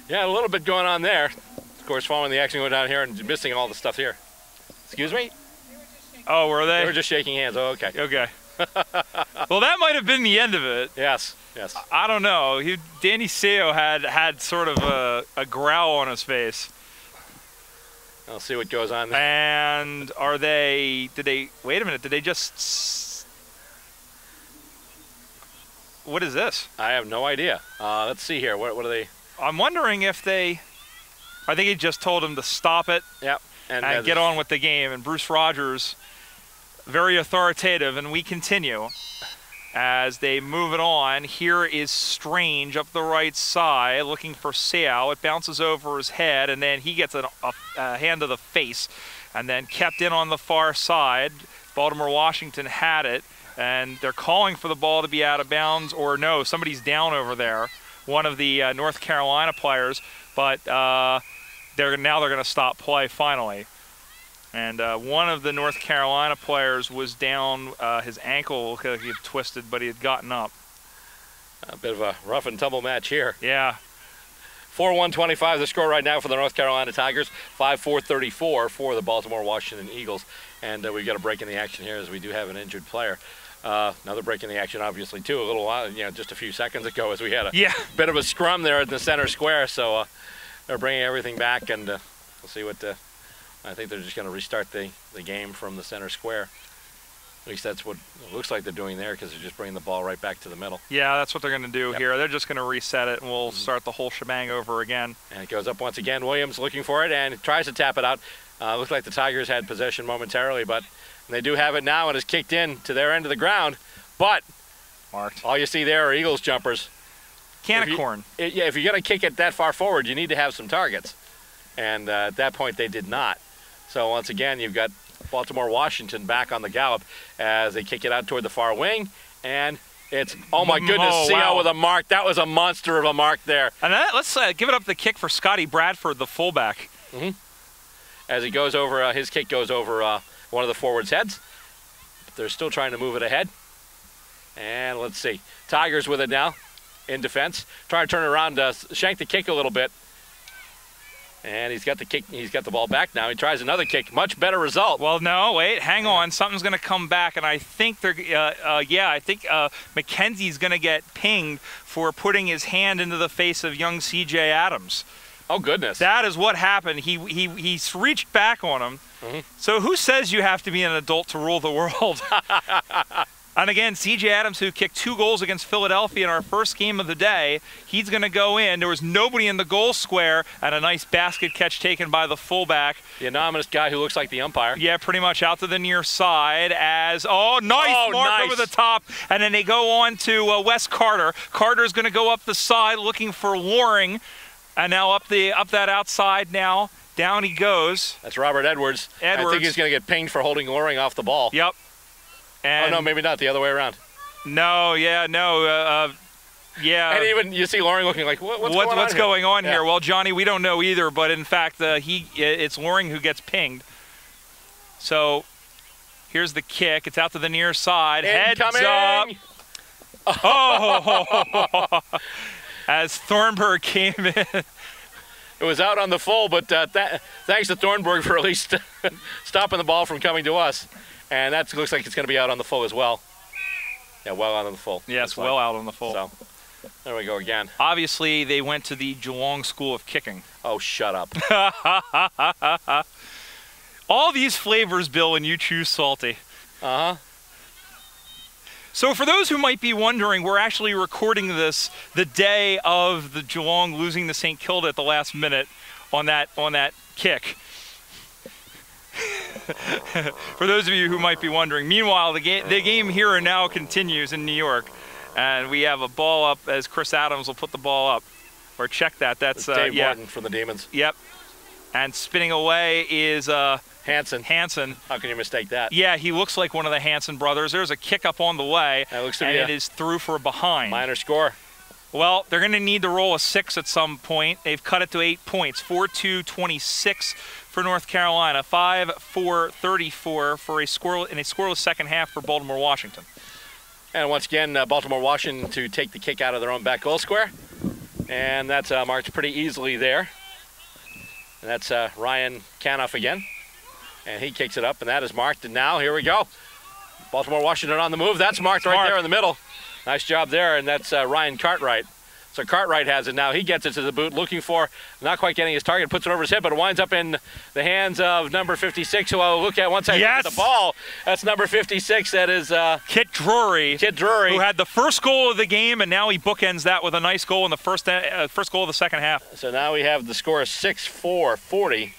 A: Yeah, a little bit going on there. Of course, following the action going down here and missing all the stuff here. Excuse me?
B: Oh, were they?
A: They were just shaking hands. Oh, okay.
B: Okay. Well, that might have been the end of it.
A: Yes. Yes.
B: I don't know. Danny Seau had sort of a growl on his face.
A: I'll see what goes on there.
B: And wait a minute, did they just, what is this?
A: I have no idea. Let's see here. What are they?
B: I'm wondering if I think he just told him to stop it.
A: Yep.
B: And get on with the game. And Bruce Rogers, very authoritative, and we continue. As they move it on, here is Strange up the right side looking for Seau. It bounces over his head, and then he gets a hand to the face, and then kept in on the far side. Baltimore-Washington had it, and they're calling for the ball to be out of bounds, or no, somebody's down over there, one of the North Carolina players, but they're going to stop play finally. And one of the North Carolina players was down, his ankle he had twisted, but he had gotten up.
A: A bit of a rough and tumble match here.
B: Yeah.
A: 4-1-25 the score right now for the North Carolina Tigers. 5-4-34 for the Baltimore-Washington Eagles. And we've got a break in the action here as we do have an injured player. Another break in the action, obviously, too. A little while, just a few seconds ago as we had a bit of a scrum there at the center square. So they're bringing everything back, and we'll see what I think they're just going to restart the game from the center square. At least that's what it looks like they're doing there, because they're just bringing the ball right back to the middle.
B: Yeah, that's what they're going to do here. They're just going to reset it, and we'll start the whole shebang over again.
A: And it goes up once again. Williams looking for it and tries to tap it out. Looks like the Tigers had possession momentarily, but they do have it now, and it's kicked in to their end of the ground. But
B: marked.
A: All you see there are Eagles jumpers.
B: Can of corn.
A: If you're going to kick it that far forward, you need to have some targets. And at that point, they did not. So once again, you've got Baltimore-Washington back on the gallop as they kick it out toward the far wing. And it's, oh my goodness, CO with a mark. That was a monster of a mark there.
B: And let's give it up the kick for Scotty Bradford, the fullback.
A: As he goes over, his kick goes over one of the forwards' heads. But they're still trying to move it ahead. And let's see. Tigers with it now in defense. Trying to turn around, shank the kick a little bit. And he's got the kick. He's got the ball back now. He tries another kick. Much better result.
B: Well, no, wait, hang on. Something's going to come back, and I think they're. I think McKenzie's going to get pinged for putting his hand into the face of young C.J. Adams.
A: Oh goodness!
B: That is what happened. He reached back on him. So who says you have to be an adult to rule the world? And again, C.J. Adams, who kicked 2 goals against Philadelphia in our first game of the day, he's going to go in. There was nobody in the goal square, and a nice basket catch taken by the fullback.
A: The anonymous guy who looks like the umpire.
B: Yeah, pretty much out to the near side as, nice mark over the top. And then they go on to Wes Carter. Carter's going to go up the side looking for Loring. And now up that outside now. Down he goes.
A: That's Robert Edwards. I think he's going to get pinged for holding Loring off the ball.
B: Yep. And
A: no, maybe not. The other way around.
B: No, yeah. And
A: even you see Loring looking like, what's
B: going on here? Well, Johnny, we don't know either, but in fact, it's Loring who gets pinged. So here's the kick. It's out to the near side. Heads up. Oh! As Thornburg came in.
A: It was out on the full, but thanks to Thornburg for at least stopping the ball from coming to us. And that looks like it's going to be out on the full as well. Yeah, well out on the full.
B: Yes, well out on the full.
A: So, there we go again.
B: Obviously, they went to the Geelong School of Kicking.
A: Oh, shut up.
B: All these flavors, Bill, and you choose salty.
A: Uh-huh.
B: So for those who might be wondering, we're actually recording this the day of the Geelong losing to St. Kilda at the last minute on that kick. For those of you who might be wondering. Meanwhile, the game here and now continues in New York. And we have a ball up as Chris Adams will put the ball up. Or check that. That's
A: Dave Morton from the Demons.
B: Yep. And spinning away is
A: Hansen. How can you mistake that?
B: Yeah, he looks like one of the Hansen brothers. There's a kick up on the way.
A: That looks to
B: and
A: be
B: it is through for a behind.
A: Minor score.
B: Well, they're going to need to roll a 6 at some point. They've cut it to 8 points. 4-2-26 for North Carolina. 5-4-34 for a scoreless second half for Baltimore-Washington.
A: And once again, Baltimore-Washington to take the kick out of their own back goal square. And that's marked pretty easily there. And that's Ryan Canoff again. And he kicks it up, and that is marked. And now, here we go. Baltimore-Washington on the move. That's marked right there in the middle. Nice job there, and that's Ryan Cartwright. So Cartwright has it now. He gets it to the boot, looking for, not quite getting his target, puts it over his head, but it winds up in the hands of number 56, who I'll look at once I look at the ball. That's number 56. That is
B: Kit Drury.
A: Kit Drury.
B: Who had the first goal of the game, and now he bookends that with a nice goal in the first goal of the second half.
A: So now we have the score 6-4-40.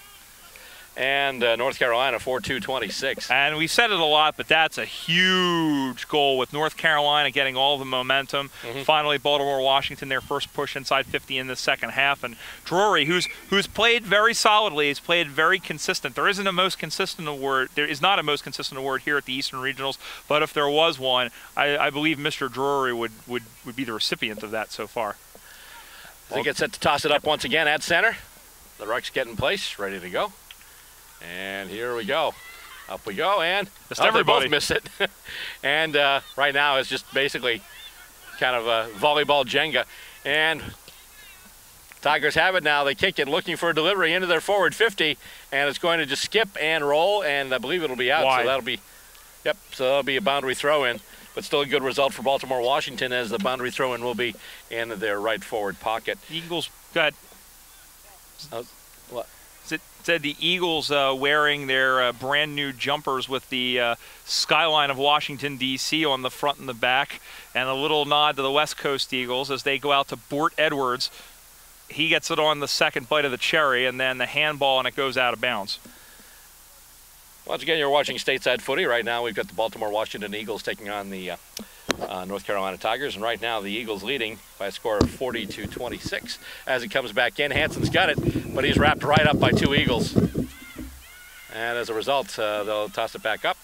A: And North Carolina 4-2-26.
B: And we said it a lot, but that's a huge goal with North Carolina getting all the momentum. Finally, Baltimore-Washington, their first push inside 50 in the second half. And Drury, who's played very solidly, he's played very consistent. There isn't a most consistent award. There is not a most consistent award here at the Eastern Regionals, but if there was one, I believe Mr. Drury would be the recipient of that so far.
A: They get set to toss it up once again at center. The ruck's get in place, ready to go. And here we go. Up we go, and
B: just everybody
A: both miss it. And right now it's just basically kind of a volleyball Jenga. And Tigers have it now. They kick it, looking for a delivery into their forward 50, and it's going to just skip and roll, and I believe it'll be out.
B: Wide.
A: So that'll be, yep. So that'll be a boundary throw-in, but still a good result for Baltimore-Washington, as the boundary throw-in will be in their right forward pocket.
B: Eagles got.
A: What?
B: Said the Eagles wearing their brand new jumpers with the skyline of Washington, D.C. on the front and the back, and a little nod to the West Coast Eagles as they go out to Bort Edwards. He gets it on the second bite of the cherry, and then the handball, and it goes out of bounds.
A: Once again, you're watching Stateside Footy. Right now we've got the Baltimore-Washington Eagles taking on the North Carolina Tigers, and right now the Eagles leading by a score of 40-26. As it comes back in, Hanson's got it, but he's wrapped right up by two Eagles. And as a result, they'll toss it back up.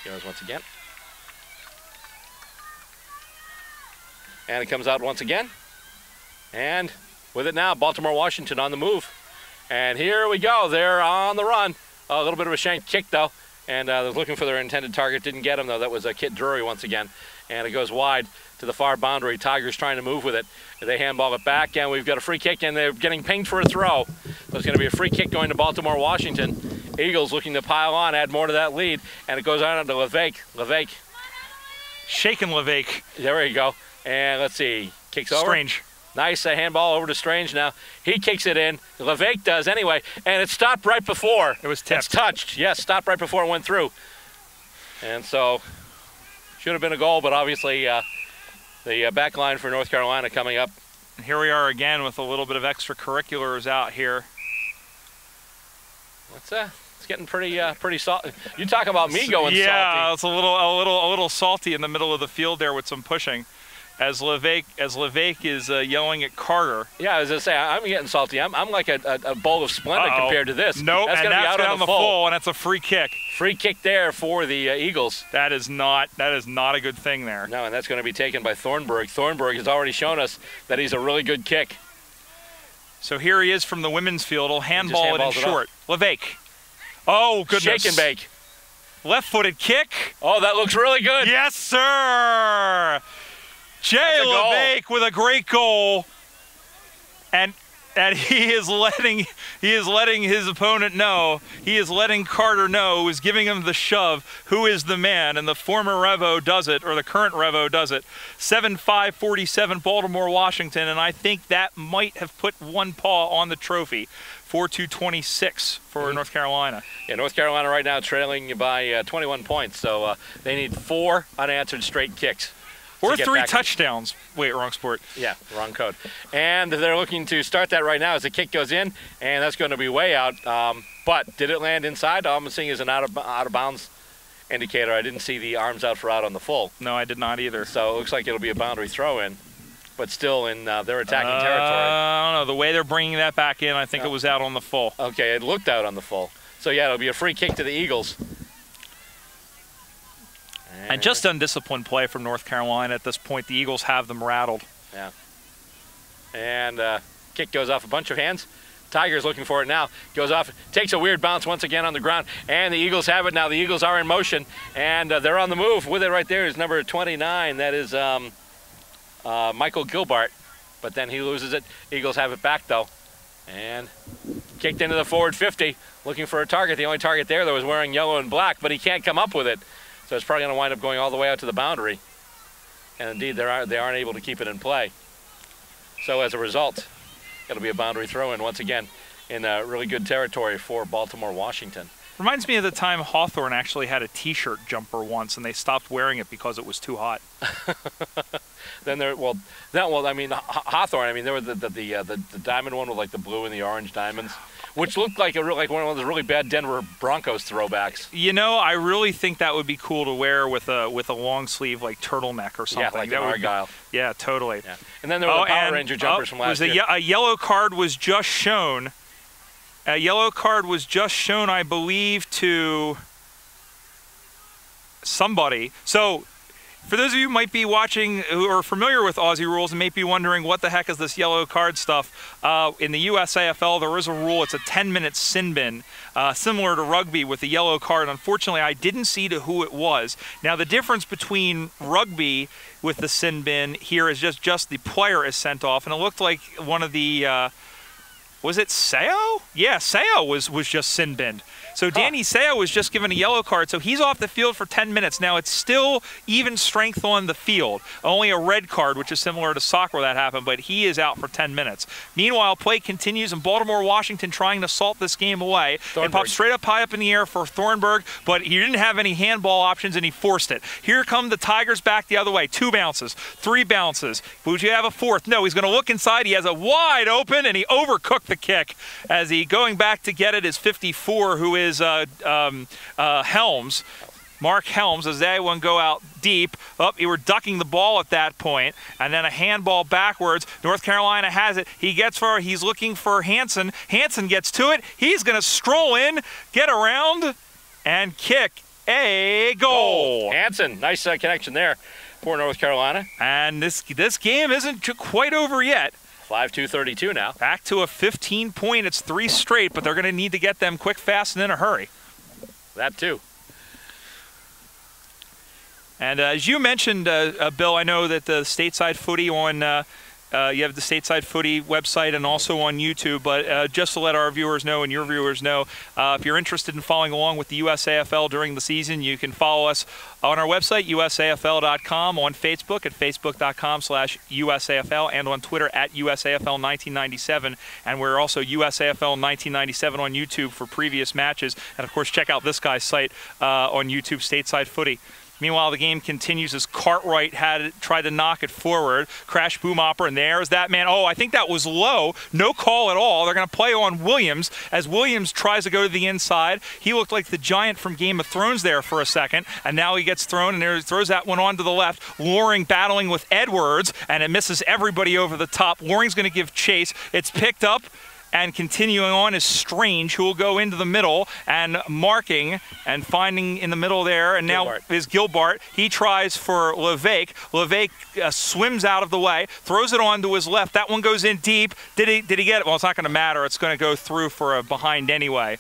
A: Goes once again. And it comes out once again. And with it now, Baltimore-Washington on the move. And here we go. They're on the run. A little bit of a shank kick, though. And they're looking for their intended target. Didn't get him, though. That was Kit Drury once again. And it goes wide to the far boundary. Tigers trying to move with it. They handball it back, and we've got a free kick, and they're getting pinged for a throw. So it's going to be a free kick going to Baltimore-Washington. Eagles looking to pile on, add more to that lead. And it goes on to Levesque. Levesque.
B: Shaking Levesque.
A: There we go. And let's see. Kicks over.
B: Strange.
A: Nice handball over to Strange now. He kicks it in. Levesque does anyway. And it stopped right before.
B: It was tipped.
A: It's touched. Yes, stopped right before it went through. And so, should have been a goal, but obviously the back line for North Carolina coming up.
B: And here we are again with a little bit of extracurriculars out here.
A: It's getting pretty salty. You talk about me going salty.
B: Yeah, it's a little salty in the middle of the field there with some pushing. As Levesque is yelling at Carter.
A: Yeah, I was going to say, I'm getting salty. I'm like a bowl of Splenda compared to this.
B: Nope,
A: that's going to be out on the full.
B: And that's a free kick.
A: Free kick there for the Eagles.
B: That is not a good thing there.
A: No, and that's going to be taken by Thornburg. Thornburg has already shown us that he's a really good kick.
B: So here he is from the women's field. He'll handball it in short. Levesque. Oh, goodness.
A: Shake and bake.
B: Left-footed kick.
A: Oh, that looks really good.
B: Yes, sir. Jay Levesque with a great goal, and he is letting his opponent know, he is letting Carter know, who is giving him the shove, who is the man, and the former Revo does it, or the current Revo does it. 7-5-47 Baltimore-Washington, and I think that might have put one paw on the trophy. 4-2-26 for North Carolina.
A: Yeah, North Carolina right now trailing by 21 points, so they need 4 unanswered straight kicks.
B: Or 3 touchdowns. Wait, wrong sport.
A: Yeah, wrong code. And they're looking to start that right now as the kick goes in, and that's going to be way out. But did it land inside? All I'm seeing is an out of bounds indicator. I didn't see the arms out for out on the full.
B: No, I did not either.
A: So it looks like it'll be a boundary throw in, but still in their attacking territory.
B: I don't know. The way they're bringing that back in, I think it was out on the full.
A: Okay, it looked out on the full. So yeah, it'll be a free kick to the Eagles.
B: And just undisciplined play from North Carolina at this point. The Eagles have them rattled.
A: Yeah. And kick goes off a bunch of hands. Tigers looking for it now. Goes off, takes a weird bounce once again on the ground. And the Eagles have it now. The Eagles are in motion. And they're on the move. With it right there is number 29. That is Michael Gilbart. But then he loses it. Eagles have it back, though. And kicked into the forward 50. Looking for a target. The only target there that was wearing yellow and black. But he can't come up with it. So it's probably going to wind up going all the way out to the boundary. And indeed, they aren't able to keep it in play. So as a result, it'll be a boundary throw-in once again in really good territory for Baltimore-Washington.
B: Reminds me of the time Hawthorne actually had a T-shirt jumper once, and they stopped wearing it because it was too hot.
A: Then there, I mean, Hawthorne. I mean, there was the diamond one with like the blue and the orange diamonds, which looked like one of those really bad Denver Broncos throwbacks.
B: You know, I really think that would be cool to wear with a long sleeve like turtleneck or something.
A: Yeah, like that Argyle.
B: Yeah, totally.
A: Yeah. And then there were the Power Ranger jumpers from last year.
B: A yellow card was just shown. A yellow card was just shown, I believe, to somebody. So For those of you who might be watching who are familiar with Aussie rules and may be wondering what the heck is this yellow card stuff, in the USAFL there is a rule. It's a 10-minute sin bin, similar to rugby with the yellow card. Unfortunately, I didn't see to who it was. Now, the difference between rugby with the sin bin here is just the player is sent off, and it looked like one of the was it Sao? Yeah, Sao was just sin binned. So Danny Sao was just given a yellow card, so he's off the field for 10 minutes. Now, it's still even strength on the field. Only a red card, which is similar to soccer where that happened, but he is out for 10 minutes. Meanwhile, play continues, and Baltimore-Washington trying to salt this game away. It popped straight up high up in the air for Thornburg, but he didn't have any handball options, and he forced it. Here come the Tigers back the other way. 2 bounces, 3 bounces. Would you have a 4th? No, he's going to look inside. He has a wide open, and he overcooked the kick. As he going back to get it is 54, who is Helms, Mark Helms, as they one go out deep. You were ducking the ball at that point, and then a handball backwards. North Carolina has it. He's looking for Hansen. Hansen gets to it. He's going to stroll in, get around, and kick a goal.
A: Hansen, nice connection there for North Carolina.
B: And this game isn't quite over yet.
A: 5-2-32 now.
B: Back to a 15-point. It's 3 straight, but they're going to need to get them quick, fast, and in a hurry.
A: That too.
B: And as you mentioned, Bill, I know that the Stateside Footy on you have the Stateside Footy website and also on YouTube, but just to let our viewers know and your viewers know, if you're interested in following along with the USAFL during the season, you can follow us on our website, USAFL.com, on Facebook at Facebook.com/USAFL, and on Twitter at USAFL1997. And we're also USAFL1997 on YouTube for previous matches. And, of course, check out this guy's site on YouTube, Stateside Footy. Meanwhile, the game continues as Cartwright tried to knock it forward. Crash boom opera, and there's that man. Oh, I think that was low. No call at all. They're going to play on Williams as Williams tries to go to the inside. He looked like the giant from Game of Thrones there for a second, and now he gets thrown, and he throws that one on to the left. Loring battling with Edwards, and it misses everybody over the top. Loring's going to give chase. It's picked up. And continuing on is Strange, who will go into the middle and marking and finding in the middle there. And now is Gilbart. He tries for Levesque. Levesque swims out of the way, throws it on to his left. That one goes in deep. Did he get it? Well, it's not going to matter. It's going to go through for a behind anyway.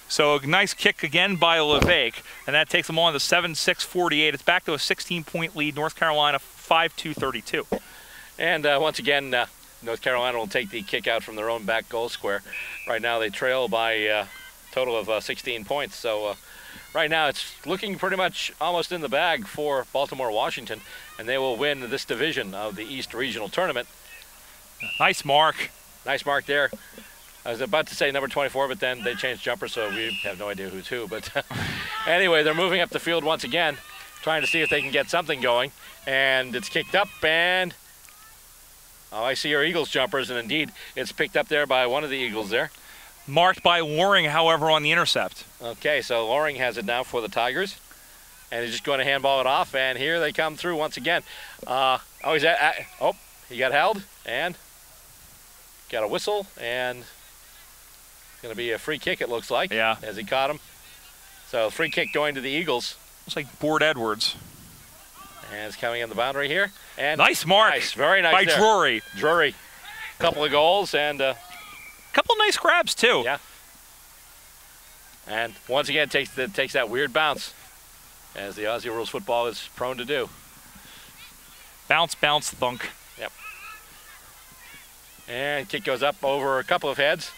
B: So a nice kick again by Levesque, and that takes them on to 7-6-48. It's back to a 16-point lead. North Carolina 5-2-32.
A: And once again, North Carolina will take the kick out from their own back goal square. Right now they trail by a total of 16 points. So right now it's looking pretty much almost in the bag for Baltimore-Washington, and they will win this division of the East Regional Tournament.
B: Nice mark.
A: Nice mark there. I was about to say number 24, but then they changed jumper, so we have no idea who's who. But anyway, they're moving up the field once again, trying to see if they can get something going. And it's kicked up, and oh, I see your Eagles jumpers, and indeed, it's picked up there by one of the Eagles there.
B: Marked by Loring, however, on the intercept.
A: Okay, so Loring has it now for the Tigers, and he's just going to handball it off, and here they come through once again. He got held, and got a whistle, and it's going to be a free kick, it looks like, as he caught him. So free kick going to the Eagles.
B: Looks like Board Edwards.
A: And it's coming in the boundary here. And
B: nice mark.
A: Nice, very nice
B: by
A: there.
B: Drury.
A: Drury. Couple of goals and a
B: couple nice grabs too.
A: Yeah. And once again takes that weird bounce, as the Aussie Rules Football is prone to do.
B: Bounce, bounce, thunk.
A: Yep. And kick goes up over a couple of heads.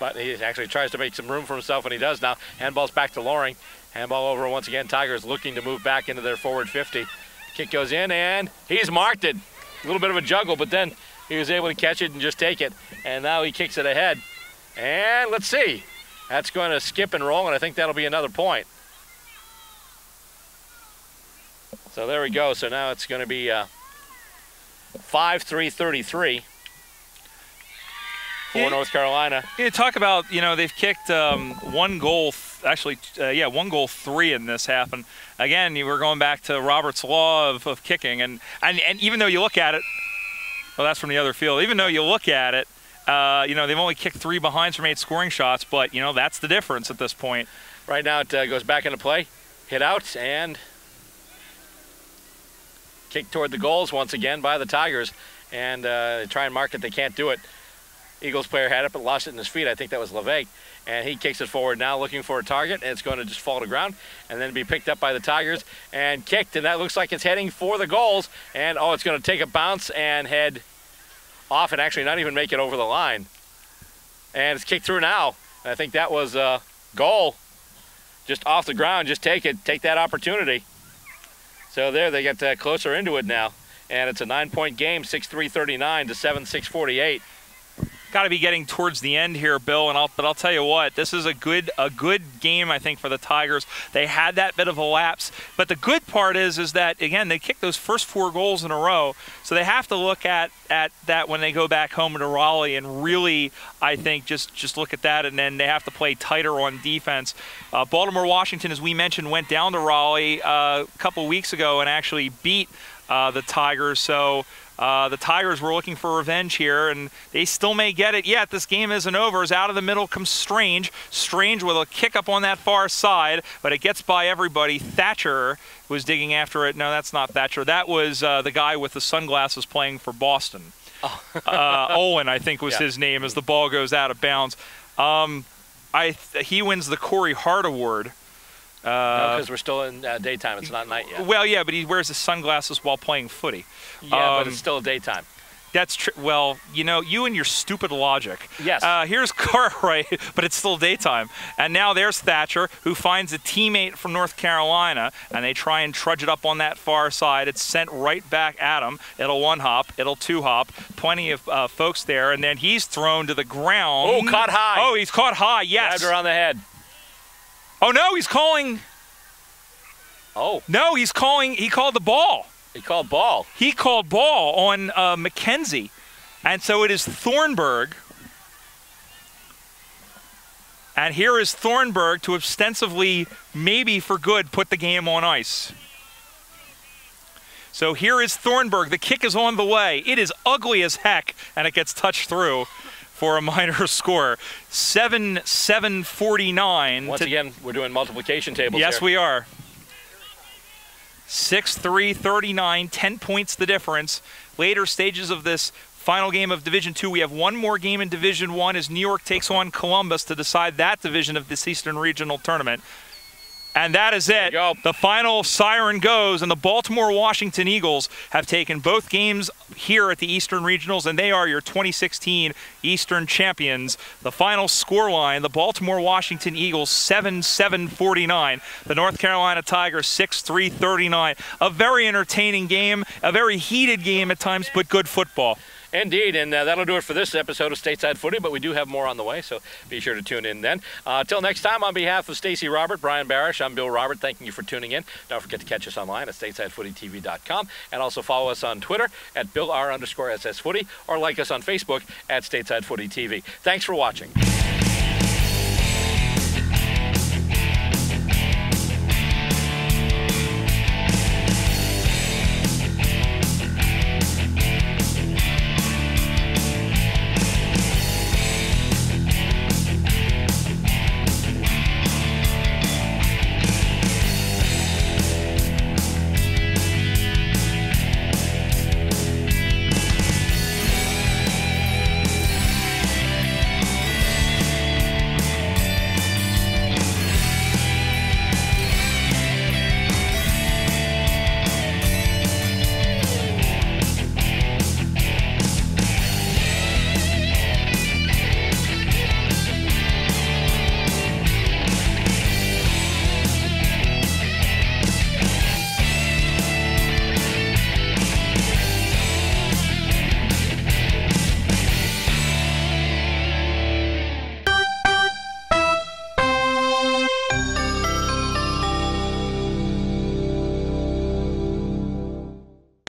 A: But he actually tries to make some room for himself, and he does now. Handball's back to Loring. Handball over once again. Tigers looking to move back into their forward 50. Kick goes in, and he's marked it. A little bit of a juggle, but then he was able to catch it and just take it. And now he kicks it ahead. And let's see. That's going to skip and roll, and I think that'll be another point. So there we go. So now it's going to be 5-3-33. For North Carolina.
B: You talk about, they've kicked one goal, one goal 3 in this half. And again, we're going back to Robert's law of kicking. And even though you look at it, well, that's from the other field. Even though you look at it, they've only kicked 3 behinds from 8 scoring shots, but, that's the difference at this point.
A: Right now it goes back into play, hit out, and Kick toward the goals once again by the Tigers, and they try and mark it. They can't do it. Eagles player had it, but lost it in his feet. I think that was LeVay. And he kicks it forward now, looking for a target, and it's going to just fall to ground and then be picked up by the Tigers and kicked, and that looks like it's heading for the goals. And, oh, it's going to take a bounce and head off and actually not even make it over the line. And it's kicked through now. And I think that was a goal. Just off the ground, just take it, take that opportunity. So there, they get closer into it now. And it's a 9-point game, 6-3-39 to 7-6-48.
B: Got to be getting towards the end here, Bill, but I'll tell you what, this is a good game, I think, for the Tigers. They had that bit of a lapse, but the good part is that, again, they kicked those first 4 goals in a row, so they have to look at that when they go back home to Raleigh and really, I think, just look at that, and then they have to play tighter on defense. Baltimore-Washington, as we mentioned, went down to Raleigh a couple weeks ago and actually beat the Tigers, so the Tigers were looking for revenge here, and they still may get it yet. This game isn't over. As out of the middle comes Strange. Strange with a kick up on that far side, but it gets by everybody. Thatcher was digging after it. No, that's not Thatcher. That was the guy with the sunglasses playing for Boston. Oh. Owen, I think, was his name, as the ball goes out of bounds. He wins the Corey Hart Award.
A: Because we're still in daytime. It's not night yet.
B: Well, yeah, but he wears his sunglasses while playing footy.
A: Yeah, but it's still daytime.
B: That's true. Well, you know, you and your stupid logic.
A: Yes.
B: Here's Cartwright, but it's still daytime. And now there's Thatcher, who finds a teammate from North Carolina, and they try and trudge it up on that far side. It's sent right back at him. It'll 1-hop. It'll 2-hop. Plenty of folks there, and then he's thrown to the ground.
A: Oh, caught high.
B: Oh, he's caught high, yes.
A: Grabbed her on the head.
B: Oh, no, he's calling.
A: Oh.
B: No, he's calling. He called the ball.
A: He called ball.
B: He called ball on McKenzie. And so it is Thornburg. And here is Thornburg to ostensibly, maybe for good, put the game on ice. So here is Thornburg. The kick is on the way. It is ugly as heck, and it gets touched through for a minor score. 7-7-49.
A: Once again, we're doing multiplication tables
B: Yes,
A: here.
B: we are. 6-3-39, 10 points the difference. Later stages of this final game of Division II, we have one more game in Division I as New York takes on Columbus to decide that division of this Eastern Regional Tournament. And that is it. The final siren goes, and the Baltimore-Washington Eagles have taken both games here at the Eastern Regionals, and they are your 2016 Eastern champions. The final scoreline, the Baltimore-Washington Eagles 7-7-49. The North Carolina Tigers 6-3-39. A very entertaining game, a very heated game at times, but good football.
A: Indeed, and that'll do it for this episode of Stateside Footy, but we do have more on the way, so be sure to tune in then. Till next time, on behalf of Stacey Robert, Brian Barish, I'm Bill Robert, thanking you for tuning in. Don't forget to catch us online at StatesideFootyTV.com, and also follow us on Twitter at BillR_SS Footy, or like us on Facebook at Stateside Footy TV. Thanks for watching.